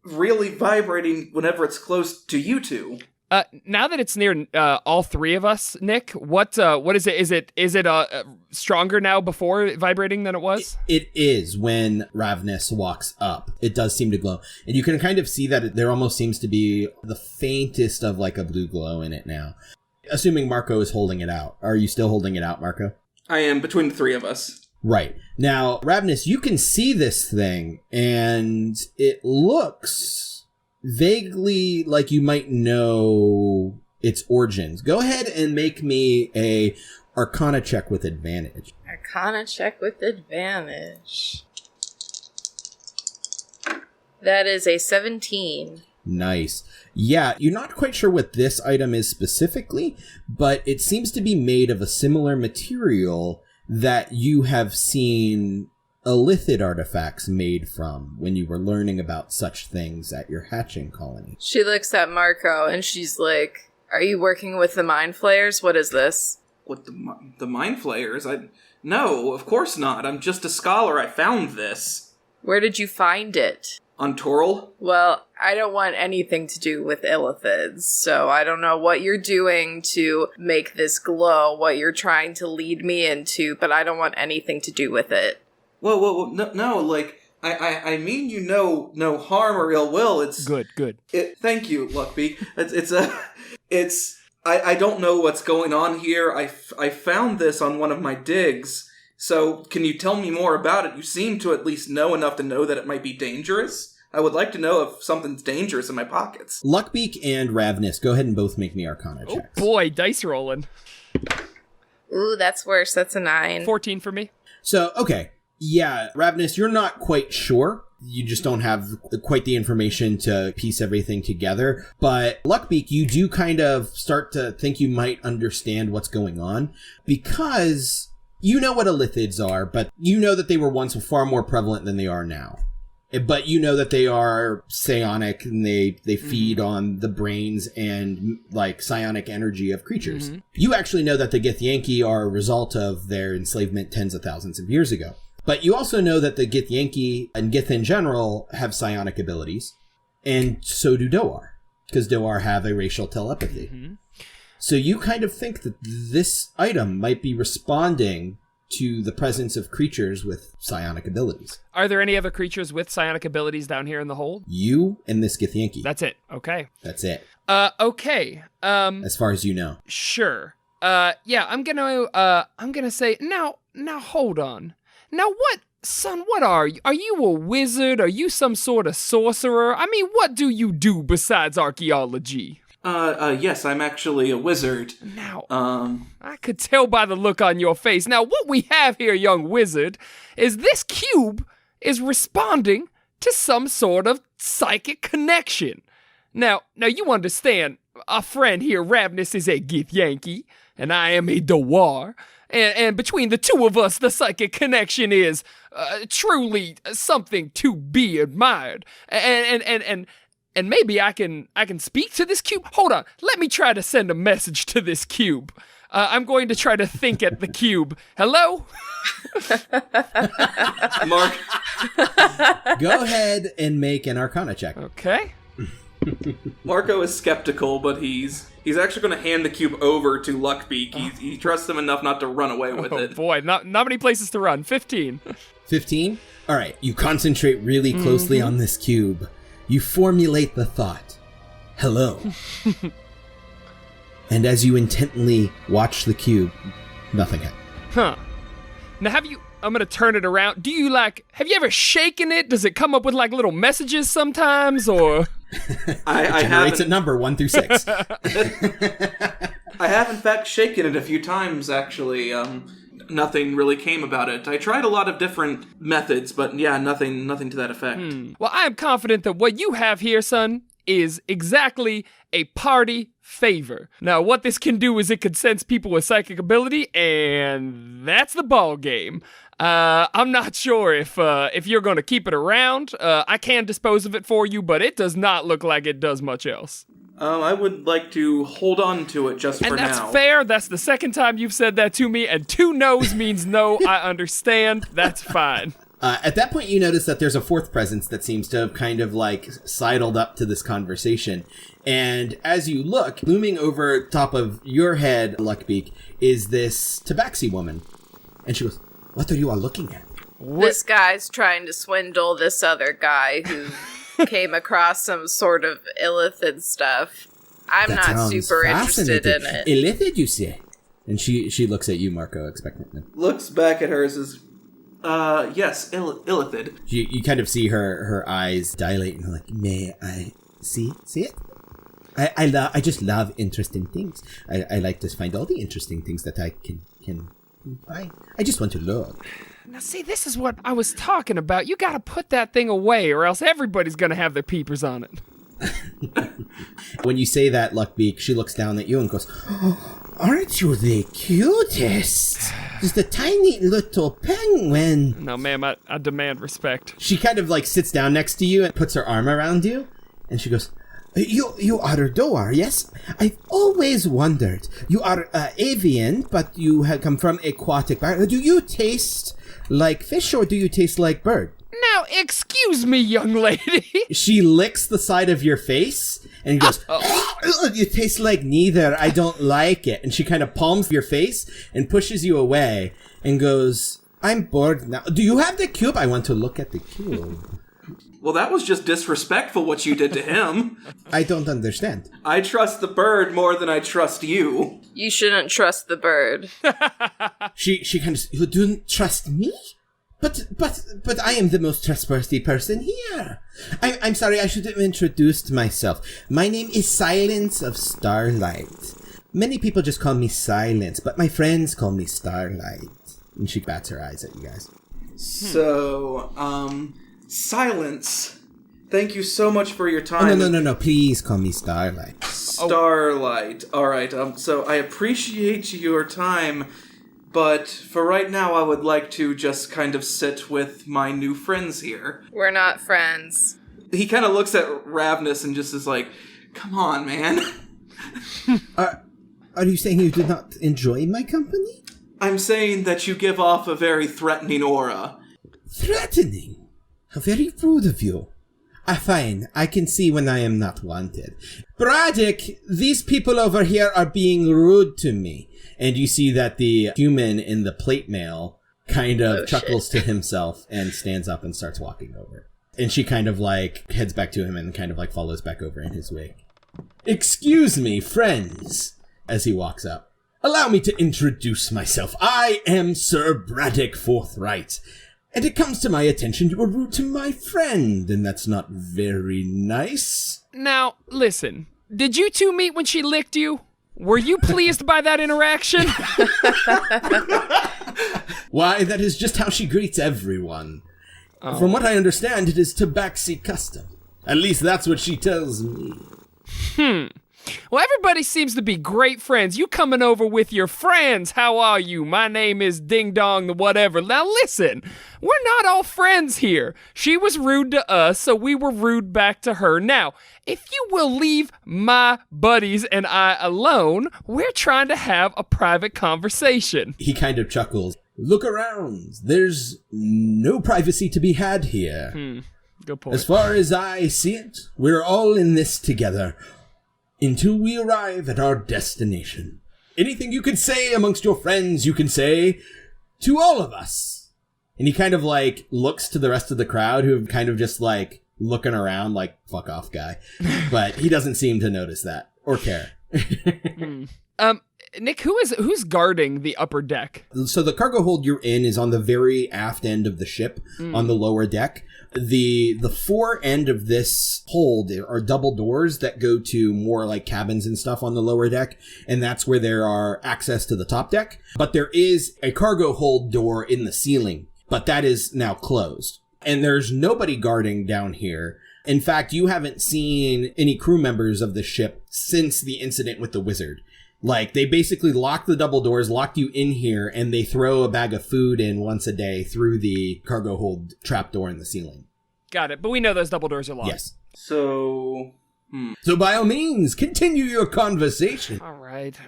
really vibrating whenever it's close to you two. Now that it's near all three of us, Nick, what is it? Is it stronger now before vibrating than it was? It is when Rav'nys walks up. It does seem to glow. And you can kind of see that there almost seems to be the faintest of like a blue glow in it now. Assuming Marco is holding it out. Are you still holding it out, Marco? I am, between the three of us. Right. Now, Rav'nys, you can see this thing, and it looks vaguely like you might know its origins. Go ahead and make me a Arcana check with advantage. Arcana check with advantage. That is a 17. Nice. Yeah, you're not quite sure what this item is specifically, but it seems to be made of a similar material that you have seen illithid artifacts made from when you were learning about such things at your hatching colony. She looks at Marco and she's like, are you working with the Mind Flayers? What is this? What, the Mind Flayers? No, of course not. I'm just a scholar. I found this. Where did you find it? On Toril? Well, I don't want anything to do with illithids, so I don't know what you're doing to make this glow, what you're trying to lead me into, but I don't want anything to do with it. Whoa, no, like, I mean you no harm or ill will, it's... Good. Thank you, Luckbeak. I don't know what's going on here. I found this on one of my digs. So, can you tell me more about it? You seem to at least know enough to know that it might be dangerous. I would like to know if something's dangerous in my pockets. Luckbeak and Rav'nys, go ahead and both make me Arcana checks. Oh boy, dice rolling. Ooh, that's worse. That's a 9. 14 for me. So, okay. Yeah, Rav'nys, you're not quite sure. You just don't have quite the information to piece everything together. But Luckbeak, you do kind of start to think you might understand what's going on, because you know what illithids are, but you know that they were once far more prevalent than they are now. But you know that they are psionic, and they feed on the brains and like psionic energy of creatures. Mm-hmm. You actually know that the Githyanki are a result of their enslavement tens of thousands of years ago. But you also know that the Githyanki and Gith in general have psionic abilities, and so do Doar, because Doar have a racial telepathy. Mm-hmm. So you kind of think that this item might be responding to the presence of creatures with psionic abilities. Are there any other creatures with psionic abilities down here in the hold? You and this Githyanki. That's it. Okay. That's it. Okay. As far as you know. Sure. Yeah, I'm gonna say, now hold on. Now what are you? Are you a wizard? Are you some sort of sorcerer? I mean, what do you do besides archaeology? Yes, I'm actually a wizard. Now, I could tell by the look on your face. Now, what we have here, young wizard, is this cube is responding to some sort of psychic connection. Now you understand, our friend here, Rav'nys, is a Githyanki, and I am a Doar. And between the two of us, the psychic connection is truly something to be admired. And maybe I can speak to this cube. Hold on, let me try to send a message to this cube. I'm going to try to think at the cube. Hello? Mark. Go ahead and make an Arcana check. Okay. Marco is skeptical, but he's actually going to hand the cube over to Luckbeak. He trusts him enough not to run away with it. Oh boy, not many places to run. 15. 15? All right, you concentrate really closely on this cube. You formulate the thought, hello. And as you intently watch the cube, nothing happens. Huh. Now, I'm gonna turn it around. Have you ever shaken it? Does it come up with, like, little messages sometimes, or? I generates haven't. a number 1 through 6. I have, in fact, shaken it a few times, actually. Nothing really came about it. I tried a lot of different methods, but yeah, nothing to that effect. Well, I am confident that what you have here, son, is exactly a party favor. Now, what this can do is it could sense people with psychic ability, and that's the ball game. I'm not sure if you're going to keep it around. I can dispose of it for you, but it does not look like it does much else. I would like to hold on to it just for now. And that's fair. That's the second time you've said that to me, and 2 no's means no. I understand. That's fine. At that point, you notice that there's a 4th presence that seems to have kind of, like, sidled up to this conversation. And as you look, looming over top of your head, Luckbeak, is this Tabaxi woman. And she goes, "What are you all looking at?" This guy's trying to swindle this other guy who came across some sort of illithid stuff. I'm That not sounds super interested in fascinating. it. Illithid, you say? And she looks at you, Marco, expectantly. Looks back at her and says, yes, illithid. You kind of see her eyes dilate and like, "May I see it? I just love interesting things. I like to find all the interesting things that I can find. I just want to look." Now, see, this is what I was talking about. You gotta put that thing away, or else everybody's gonna have their peepers on it. When you say that, Luckbeak, she looks down at you and goes, "Oh, aren't you the cutest? Just a tiny little penguin." No, ma'am, I demand respect. She kind of like sits down next to you and puts her arm around you, and she goes, You are a doer, yes? I've always wondered. You are avian, but you have come from aquatic. Do you taste like fish or do you taste like bird? Now, excuse me, young lady. She licks the side of your face and goes, "You taste like neither. I don't like it." And she kind of palms your face and pushes you away and goes, "I'm bored now. Do you have the cube? I want to look at the cube." Well, that was just disrespectful what you did to him. I don't understand. I trust the bird more than I trust you. You shouldn't trust the bird. She kind of, "You don't trust me? But I am the most trustworthy person here. I'm sorry, I should have introduced myself. My name is Silence of Starlight. Many people just call me Silence, but my friends call me Starlight." And she bats her eyes at you guys. So, Silence, thank you so much for your Oh, time. no, please call me Starlight. Starlight. Alright, so I appreciate your time, but for right now I would like to just kind of sit with my new friends here. We're not friends. He kind of looks at Rav'nys and just is like, "Come on, man." Are you saying you did not enjoy my company? I'm saying that you give off a very threatening aura. Threatening? How very rude of you. Fine, I can see when I am not wanted. Braddock, these people over here are being rude to me. And you see that the human in the plate mail kind of chuckles to himself and stands up and starts walking over. And she kind of like heads back to him and kind of like follows back over in his wake. "Excuse me, friends," as he walks up. "Allow me to introduce myself. I am Sir Braddock Forthright. And it comes to my attention you were rude to my friend, and that's not very nice." Now, listen. Did you two meet when she licked you? Were you pleased by that interaction? Why, that is just how she greets everyone. From what I understand, it is Tabaxi custom. At least that's what she tells me. Well, everybody seems to be great friends. You coming over with your friends. How are you? My name is Ding Dong the whatever. Now listen, we're not all friends here. She was rude to us, so we were rude back to her. Now, if you will leave my buddies and I alone, we're trying to have a private conversation. He kind of chuckles. "Look around. There's no privacy to be had here. Good point. As far as I see it, we're all in this together until we arrive at our destination. Anything you can say amongst your friends, you can say to all of us." And he kind of like looks to the rest of the crowd who have kind of just like looking around like, "Fuck off, guy." But he doesn't seem to notice that or care. Nick, who's guarding the upper deck? So the cargo hold you're in is on the very aft end of the ship, on the lower deck. The fore end of this hold are double doors that go to more like cabins and stuff on the lower deck, and that's where there are access to the top deck. But there is a cargo hold door in the ceiling, but that is now closed. And there's nobody guarding down here. In fact, you haven't seen any crew members of the ship since the incident with the wizard. Like, they basically locked the double doors, locked you in here, and they throw a bag of food in once a day through the cargo hold trapdoor in the ceiling. Got it. But we know those double doors are locked. Yes. So... So by all means, continue your conversation. All right.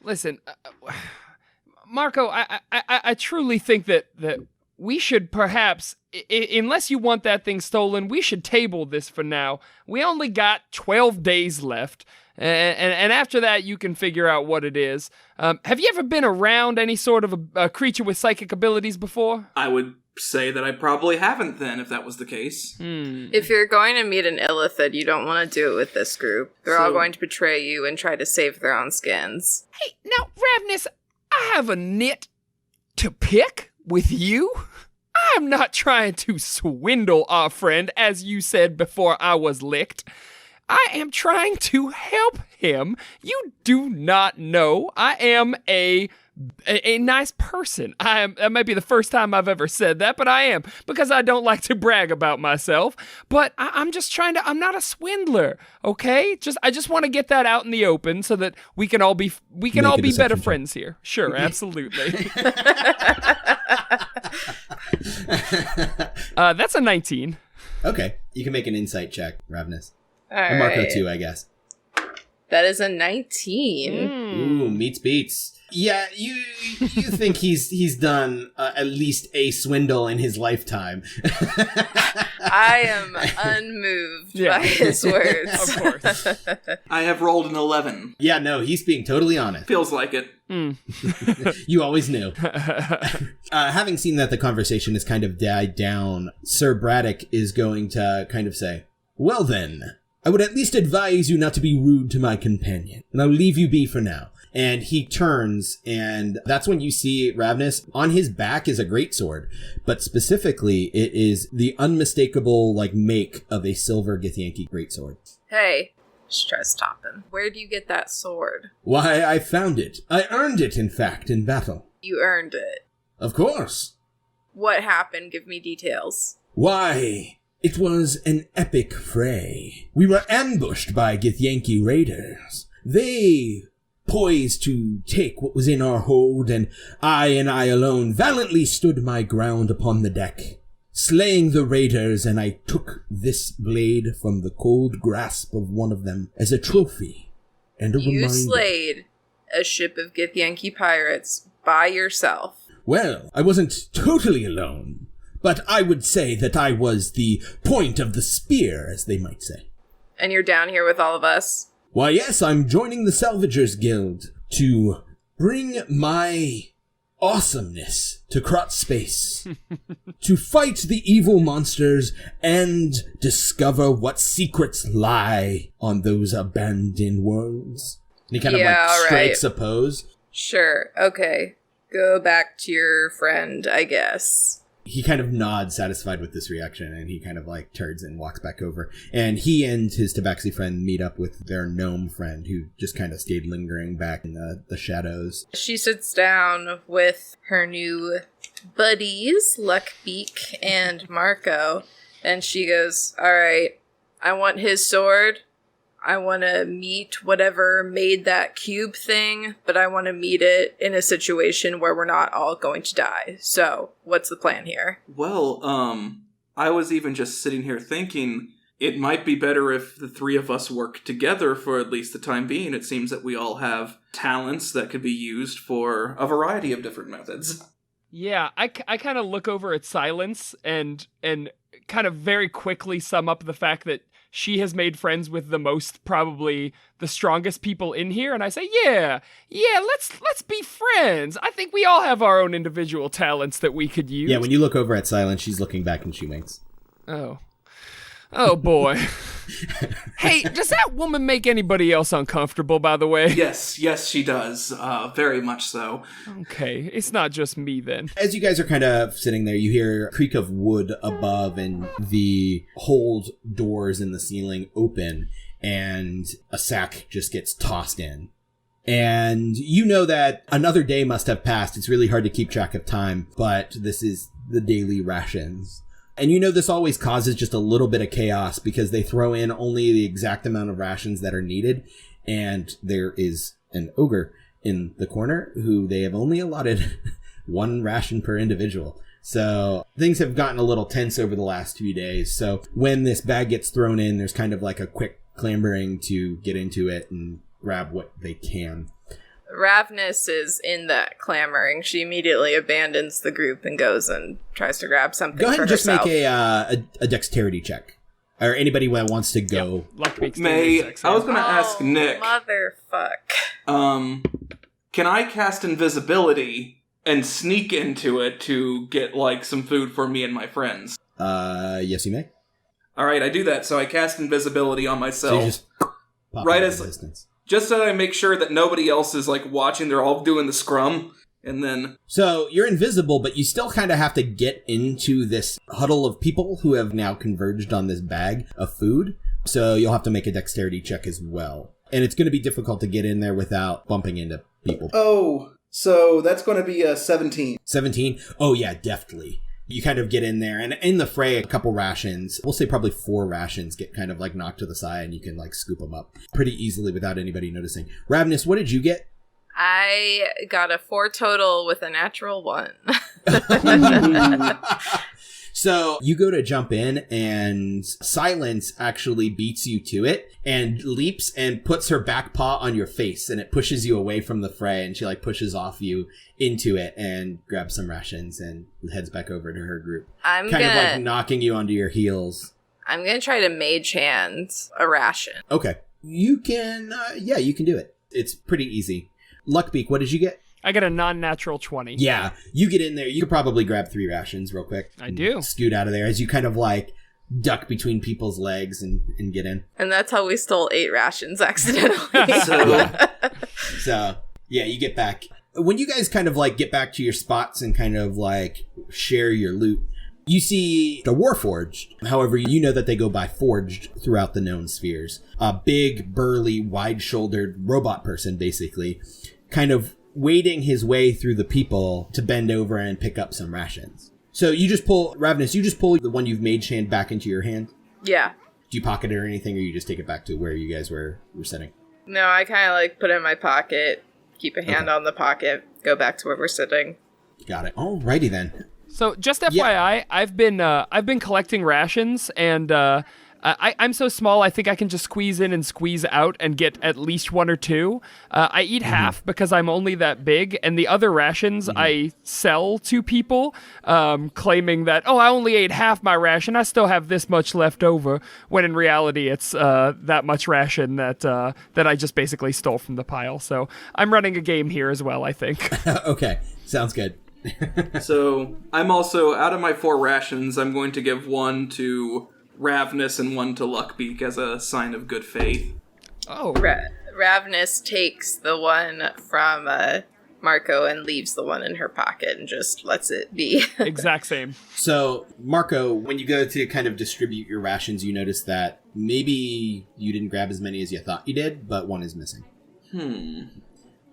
Listen, Marco, I truly think that we should perhaps, unless you want that thing stolen, we should table this for now. We only got 12 days left. And after that, you can figure out what it is. Have you ever been around any sort of a creature with psychic abilities before? I would say that I probably haven't then, if that was the case. If you're going to meet an illithid, you don't want to do it with this group. They're all going to betray you and try to save their own skins. Hey, now, Rav'nys, I have a nit to pick with you. I'm not trying to swindle our friend, as you said before I was licked. I am trying to help him. You do not know I am a nice person. That might be the first time I've ever said that, but I am, because I don't like to brag about myself. But I'm just trying to, I'm not a swindler, okay? I just want to get that out in the open so that we can all be better friends here. Sure, absolutely. That's a 19. Okay, you can make an insight check, Rav'nys. All and Marco right. too, I guess. That is a 19. Ooh, meets beats. Yeah, you think he's done at least a swindle in his lifetime. I am unmoved by his words. Of course. I have rolled an 11. Yeah, no, he's being totally honest. Feels like it. You always knew. Having seen that the conversation has kind of died down, Sir Braddock is going to kind of say, well then, I would at least advise you not to be rude to my companion, and I'll leave you be for now. And he turns, and that's when you see Rav'nys. On his back is a greatsword, but specifically it is the unmistakable make of a silver Githyanki greatsword. Hey, just try to stop him. Where do you get that sword? Why, I found it. I earned it, in fact, in battle. You earned it. Of course. What happened? Give me details. Why, it was an epic fray. We were ambushed by Githyanki raiders. They poised to take what was in our hold, and I alone valiantly stood my ground upon the deck, slaying the raiders, and I took this blade from the cold grasp of one of them as a trophy and a reminder. You slayed a ship of Githyanki pirates by yourself. Well, I wasn't totally alone, but I would say that I was the point of the spear, as they might say. And you're down here with all of us? Why, yes, I'm joining the Salvagers Guild to bring my awesomeness to Kraatspace, to fight the evil monsters and discover what secrets lie on those abandoned worlds. And he kind of strikes a pose. Sure, okay. Go back to your friend, I guess. He kind of nods, satisfied with this reaction, and he kind of turns and walks back over. And he and his tabaxi friend meet up with their gnome friend, who just kind of stayed lingering back in the shadows. She sits down with her new buddies, Luckbeak and Marco, and she goes, all right, I want his sword. I want to meet whatever made that cube thing, but I want to meet it in a situation where we're not all going to die. So, what's the plan here? Well, I was even just sitting here thinking it might be better if the three of us work together for at least the time being. It seems that we all have talents that could be used for a variety of different methods. Yeah, I kind of look over at Silence and kind of very quickly sum up the fact that she has made friends with probably the strongest people in here, and I say, yeah, let's be friends. I think we all have our own individual talents that we could use. Yeah, when you look over at Silence, she's looking back and she winks. Oh. Oh, boy. Hey, does that woman make anybody else uncomfortable, by the way? Yes, she does. Very much so. Okay, it's not just me then. As you guys are kind of sitting there, you hear a creak of wood above and the hold doors in the ceiling open and a sack just gets tossed in. And you know that another day must have passed. It's really hard to keep track of time, but this is the daily rations. And you know this always causes just a little bit of chaos because they throw in only the exact amount of rations that are needed. And there is an ogre in the corner who they have only allotted one ration per individual. So things have gotten a little tense over the last few days. So when this bag gets thrown in, there's kind of like a quick clambering to get into it and grab what they can. Rav'nys is in that clamoring. She immediately abandons the group and goes and tries to grab something. Go ahead for and just herself. make a dexterity check. Or anybody that wants to go. Luckbeak's May, I was going to ask Nick. Motherfuck. Can I cast invisibility and sneak into it to get, like, some food for me and my friends? Yes, you may. Alright, I do that. So I cast invisibility on myself. So you just pop Right out as- of the distance. Just so I make sure that nobody else is, like, watching. They're all doing the scrum. And then... So you're invisible, but you still kind of have to get into this huddle of people who have now converged on this bag of food. So you'll have to make a dexterity check as well. And it's going to be difficult to get in there without bumping into people. Oh, so that's going to be a 17. 17? Oh, yeah, deftly. You kind of get in there, and in the fray, a couple rations, we'll say probably 4 rations, get kind of like knocked to the side, and you can like scoop them up pretty easily without anybody noticing. Rav'nys, what did you get? I got a 4 total with a natural 1. So you go to jump in, and Silence actually beats you to it and leaps and puts her back paw on your face, and it pushes you away from the fray, and she like pushes off you into it and grabs some rations and heads back over to her group. Of like knocking you onto your heels. I'm gonna try to mage hand a ration. Okay. You can, you can do it. It's pretty easy. Luckbeak, what did you get? I got a non-natural 20. Yeah, you get in there. You could probably grab 3 rations real quick. I do. Scoot out of there as you kind of like duck between people's legs and get in. And that's how we stole 8 rations accidentally. So, yeah, you get back. When you guys kind of like get back to your spots and kind of like share your loot, you see the Warforged. However, you know that they go by Forged throughout the known spheres. A big, burly, wide-shouldered robot person, basically, kind of wading his way through the people to bend over and pick up some rations. So you just pull, Rav'nys, you just pull the one you've mage hand back into your hand? Yeah. Do you pocket it or anything, or you just take it back to where you guys were sitting? No, I kind of like put it in my pocket, keep a hand on the pocket, go back to where we're sitting. Got it. Alrighty then. So just FYI, I've been collecting rations, and I'm so small, I think I can just squeeze in and squeeze out and get at least 1 or 2. I eat half because I'm only that big, and the other rations I sell to people, claiming that, oh, I only ate half my ration, I still have this much left over, when in reality it's that much ration that I just basically stole from the pile. So I'm running a game here as well, I think. Okay, sounds good. So I'm also, out of my 4 rations, I'm going to give 1 to Rav'nys and 1 to Luckbeak as a sign of good faith. Oh. Rav'nys takes the one from Marco and leaves the one in her pocket and just lets it be. Exact same. So, Marco, when you go to kind of distribute your rations, you notice that maybe you didn't grab as many as you thought you did, but 1 is missing.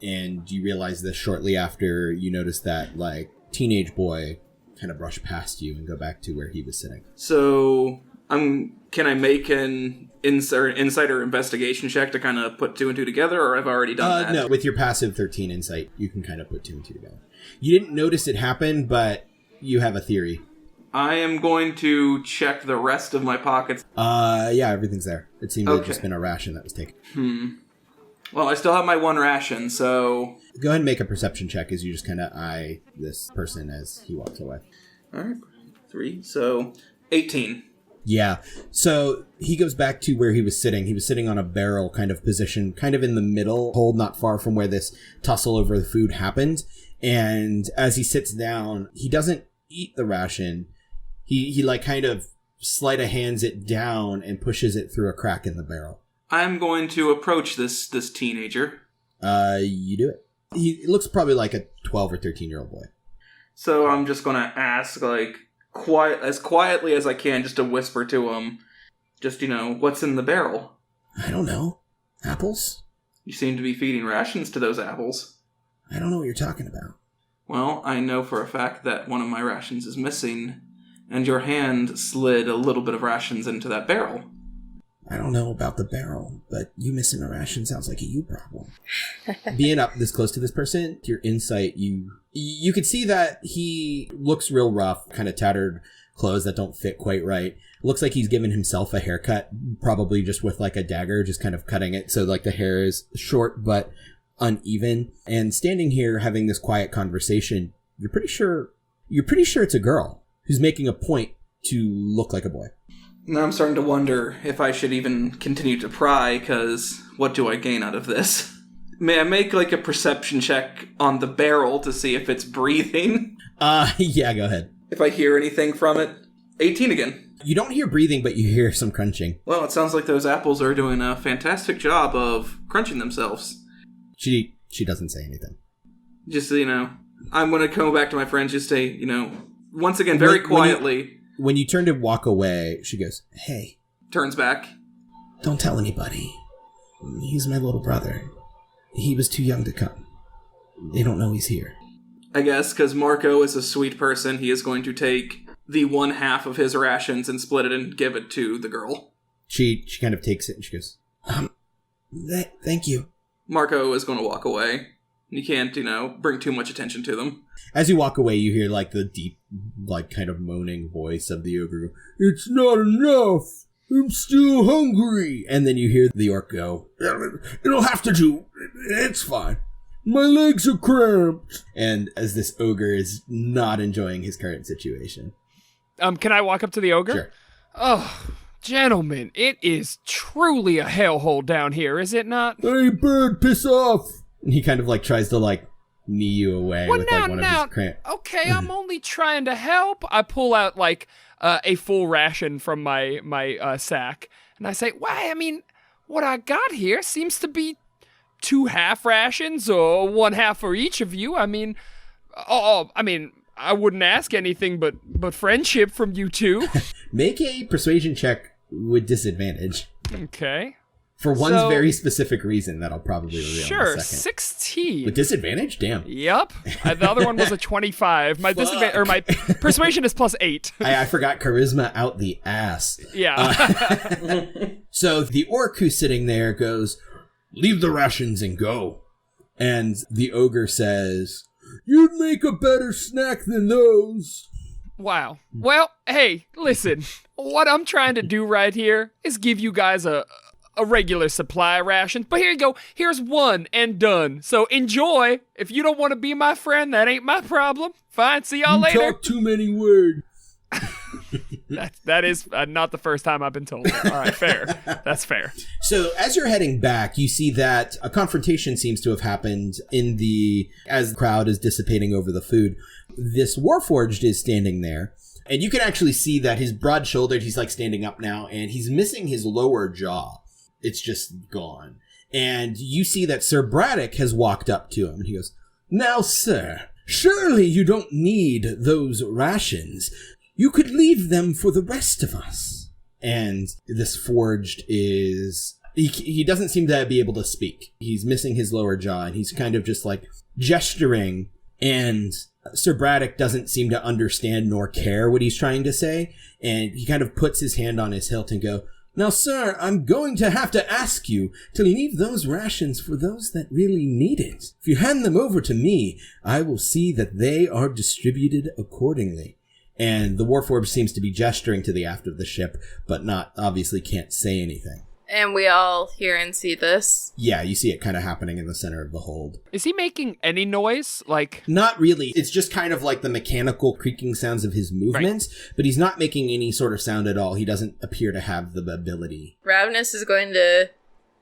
And you realize this shortly after you notice that, like, teenage boy kind of brush past you and go back to where he was sitting. So, can I make an insider investigation check to kind of put 2 and 2 together, or I've already done that? No, with your passive 13 insight, you can kind of put 2 and 2 together. You didn't notice it happen, but you have a theory. I am going to check the rest of my pockets. Yeah, everything's there. It seemed to have just been a ration that was taken. Well, I still have my 1 ration, so... Go ahead and make a perception check as you just kind of eye this person as he walks away. Alright, 3, so 18. Yeah, so he goes back to where he was sitting. He was sitting on a barrel kind of position, kind of in the middle, hold not far from where this tussle over the food happened. And as he sits down, he doesn't eat the ration. He like kind of sleight of hands it down and pushes it through a crack in the barrel. I'm going to approach this teenager. You do it. He looks probably like a 12 or 13-year-old boy. So I'm just going to ask, like, as quietly as I can, just to whisper to him, just, what's in the barrel? I don't know. Apples? You seem to be feeding rations to those apples. I don't know what you're talking about. Well, I know for a fact that one of my rations is missing, and your hand slid a little bit of rations into that barrel. I don't know about the barrel, but you missing a ration sounds like a you problem. Being up this close to this person, your insight, you could see that he looks real rough, kind of tattered clothes that don't fit quite right. Looks like he's given himself a haircut, probably just with like a dagger, just kind of cutting it so like the hair is short but uneven. And standing here having this quiet conversation, you're pretty sure it's a girl who's making a point to look like a boy. Now I'm starting to wonder if I should even continue to pry, because what do I gain out of this? May I make, like, a perception check on the barrel to see if it's breathing? Yeah, go ahead. If I hear anything from it. 18 again. You don't hear breathing, but you hear some crunching. Well, it sounds like those apples are doing a fantastic job of crunching themselves. She doesn't say anything. Just, I'm going to go back to my friends, just say, once again, very quietly... When you turn to walk away, she goes, "Hey." Turns back. "Don't tell anybody. He's my little brother. He was too young to come. They don't know he's here." I guess, because Marco is a sweet person, he is going to take the one half of his rations and split it and give it to the girl. She kind of takes it and she goes, "Thank you." Marco is going to walk away. You can't, bring too much attention to them. As you walk away, you hear, like, the deep, like, kind of moaning voice of the ogre go, "It's not enough! I'm still hungry!" And then you hear the orc go, "It'll have to do. It's fine. My legs are cramped." And as this ogre is not enjoying his current situation. Can I walk up to the ogre? Sure. Oh, gentlemen, it is truly a hellhole down here, is it not? "Hey, bird, piss off!" And he kind of, like, tries to, like, knee you away with, like, one of his cramp. Okay, I'm only trying to help. I pull out, like, a full ration from my sack, and I say, "Why, I mean, what I got here seems to be 2 half rations, or 1 half for each of you. I mean, I wouldn't ask anything but friendship from you two." Make a persuasion check with disadvantage. Okay. For one very specific reason that I'll probably reveal in a second. Sure, 16. With disadvantage? Damn. Yep. The other one was a 25. My my persuasion is +8. I forgot charisma out the ass. Yeah. So the orc who's sitting there goes, "Leave the rations and go." And the ogre says, "You'd make a better snack than those." Wow. Well, hey, listen. What I'm trying to do right here is give you guys a regular supply of rations. But here you go. Here's 1 and done. So enjoy. If you don't want to be my friend, that ain't my problem. Fine. See y'all later. You talk too many words. That is not the first time I've been told that. All right, fair. That's fair. So as you're heading back, you see that a confrontation seems to have happened as the crowd is dissipating over the food. This Warforged is standing there, and you can actually see that he's broad-shouldered. He's like standing up now, and he's missing his lower jaw. It's just gone. And you see that Sir Braddock has walked up to him, and he goes, "Now, sir, surely you don't need those rations. You could leave them for the rest of us." And this Forged is... He doesn't seem to be able to speak. He's missing his lower jaw, and he's kind of just like gesturing, and Sir Braddock doesn't seem to understand nor care what he's trying to say, and he kind of puts his hand on his hilt and go, "Now, sir, I'm going to have to ask you to leave those rations for those that really need it. If you hand them over to me, I will see that they are distributed accordingly." And the Warforged seems to be gesturing to the aft of the ship, but obviously can't say anything. And we all hear and see this. Yeah, you see it kind of happening in the center of the hold. Is he making any noise? Like, not really. It's just kind of like the mechanical creaking sounds of his movements, right. But he's not making any sort of sound at all. He doesn't appear to have the ability. Rav'nys is going to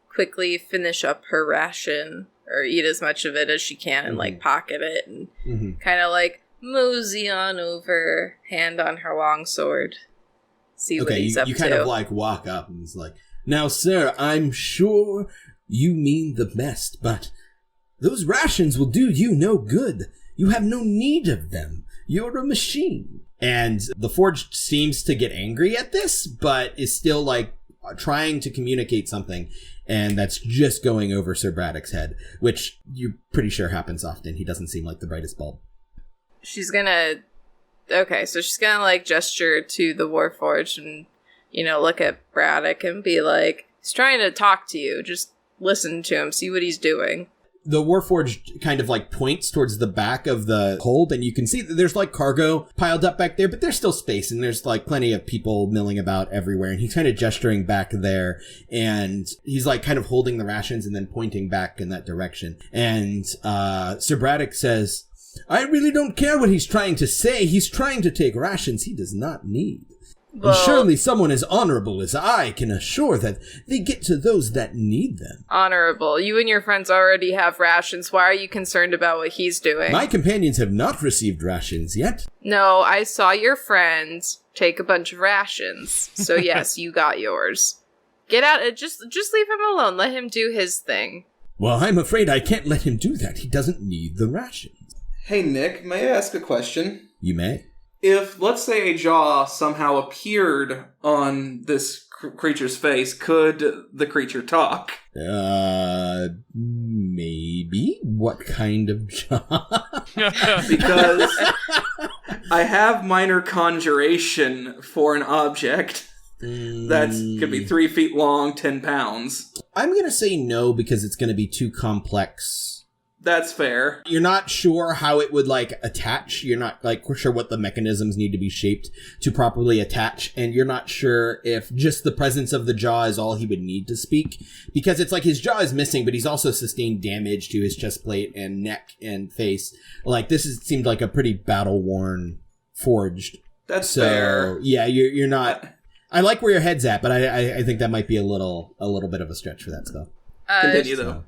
quickly finish up her ration, or eat as much of it as she can, and like pocket it, and kind of like mosey on over, hand on her longsword. see what he's up to. You kind of like walk up and it's like, now, sir, I'm sure you mean the best, but those rations will do you no good. You have no need of them. You're a machine. And the Forge seems to get angry at this, but is still like trying to communicate something. And that's just going over Sir Braddock's head, which you're pretty sure happens often. He doesn't seem like the brightest bulb. She's gonna like gesture to the Warforged and, look at Braddock and be like, he's trying to talk to you. Just listen to him, see what he's doing. The Warforged kind of like points towards the back of the hold, and you can see that there's like cargo piled up back there, but there's still space, and there's like plenty of people milling about everywhere, and he's kind of gesturing back there, and he's like kind of holding the rations and then pointing back in that direction. And Sir Braddock says, I really don't care what he's trying to say. He's trying to take rations he does not need. Well, and surely someone as honorable as I can assure that they get to those that need them. Honorable. You and your friends already have rations. Why are you concerned about what he's doing? My companions have not received rations yet. No, I saw your friends take a bunch of rations. So yes, you got yours. Get out. Just leave him alone. Let him do his thing. Well, I'm afraid I can't let him do that. He doesn't need the rations. Hey, Nick, may I ask a question? You may. If, let's say, a jaw somehow appeared on this creature's face, could the creature talk? Maybe? What kind of jaw? Because I have minor conjuration for an object that could be 3 feet long, 10 pounds. I'm going to say no because it's going to be too complex. That's fair. You're not sure how it would, like, attach. You're not, like, sure what the mechanisms need to be shaped to properly attach. And you're not sure if just the presence of the jaw is all he would need to speak. Because it's like his jaw is missing, but he's also sustained damage to his chest plate and neck and face. Like, seemed like a pretty battle-worn Forged. That's fair. Yeah, you're not... I like where your head's at, but I think that might be a little bit of a stretch for that spell. Continue, though.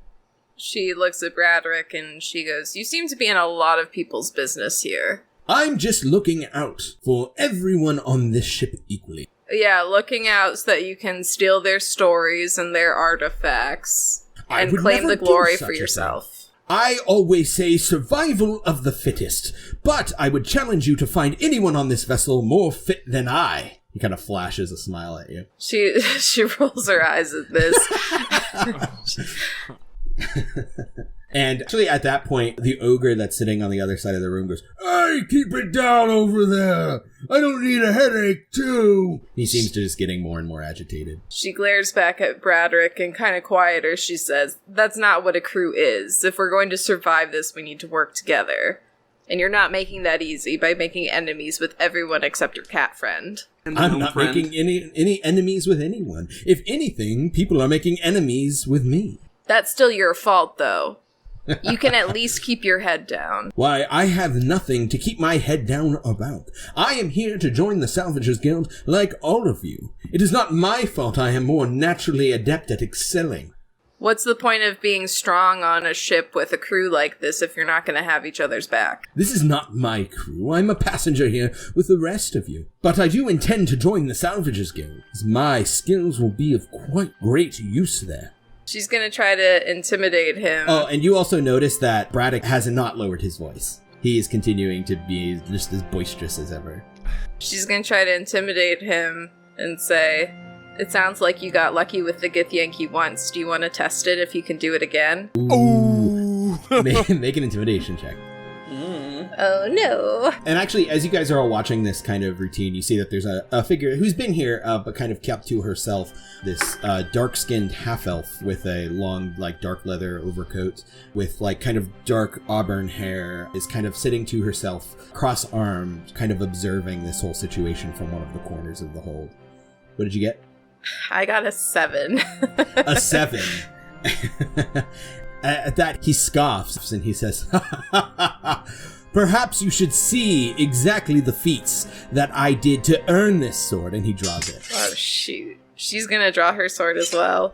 She looks at Braddock and she goes, you seem to be in a lot of people's business here. I'm just looking out for everyone on this ship equally. Yeah, looking out so that you can steal their stories and their artifacts and claim the glory for yourself. I always say survival of the fittest, but I would challenge you to find anyone on this vessel more fit than I. He kind of flashes a smile at you. She rolls her eyes at this. And actually at that point, the ogre that's sitting on the other side of the room goes, "Hey, keep it down over there! I don't need a headache, too!" He seems to just getting more and more agitated. She glares back at Braddock and kind of quieter, she says, "That's not what a crew is. If we're going to survive this, we need to work together. And you're not making that easy by making enemies with everyone except your cat friend." I'm not making any enemies with anyone. If anything, people are making enemies with me. That's still your fault, though. You can at least keep your head down. Why, I have nothing to keep my head down about. I am here to join the Salvagers Guild like all of you. It is not my fault I am more naturally adept at excelling. What's the point of being strong on a ship with a crew like this if you're not going to have each other's back? This is not my crew. I'm a passenger here with the rest of you. But I do intend to join the Salvagers Guild, as my skills will be of quite great use there. She's going to try to intimidate him. Oh, and you also notice that Braddock has not lowered his voice. He is continuing to be just as boisterous as ever. She's going to try to intimidate him and say, "It sounds like you got lucky with the Githyanki once. Do you want to test it if you can do it again?" Ooh. Make an intimidation check. Oh, no. And actually, as you guys are all watching this kind of routine, you see that there's a figure who's been here, but kind of kept to herself. This dark-skinned half-elf with a long, like, dark leather overcoat with, like, kind of dark auburn hair is kind of sitting to herself, cross-armed, kind of observing this whole situation from one of the corners of the hold. What did you get? I got a 7. A 7. At that, he scoffs and he says, "Perhaps you should see exactly the feats that I did to earn this sword," and he draws it. Oh, shoot. She's gonna draw her sword as well.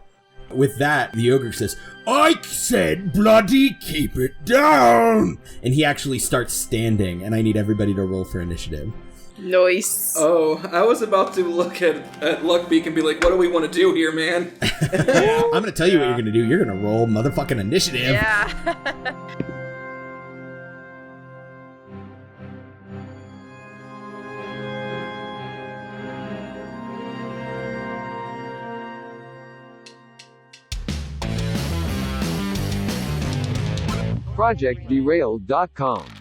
With that, the ogre says, "I said bloody keep it down!" And he actually starts standing, and I need everybody to roll for initiative. Nice. Oh, I was about to look at Luckbeak and be like, what do we want to do here, man? I'm going to tell you what you're going to do. You're going to roll motherfucking initiative. Yeah. ProjectDerailed.com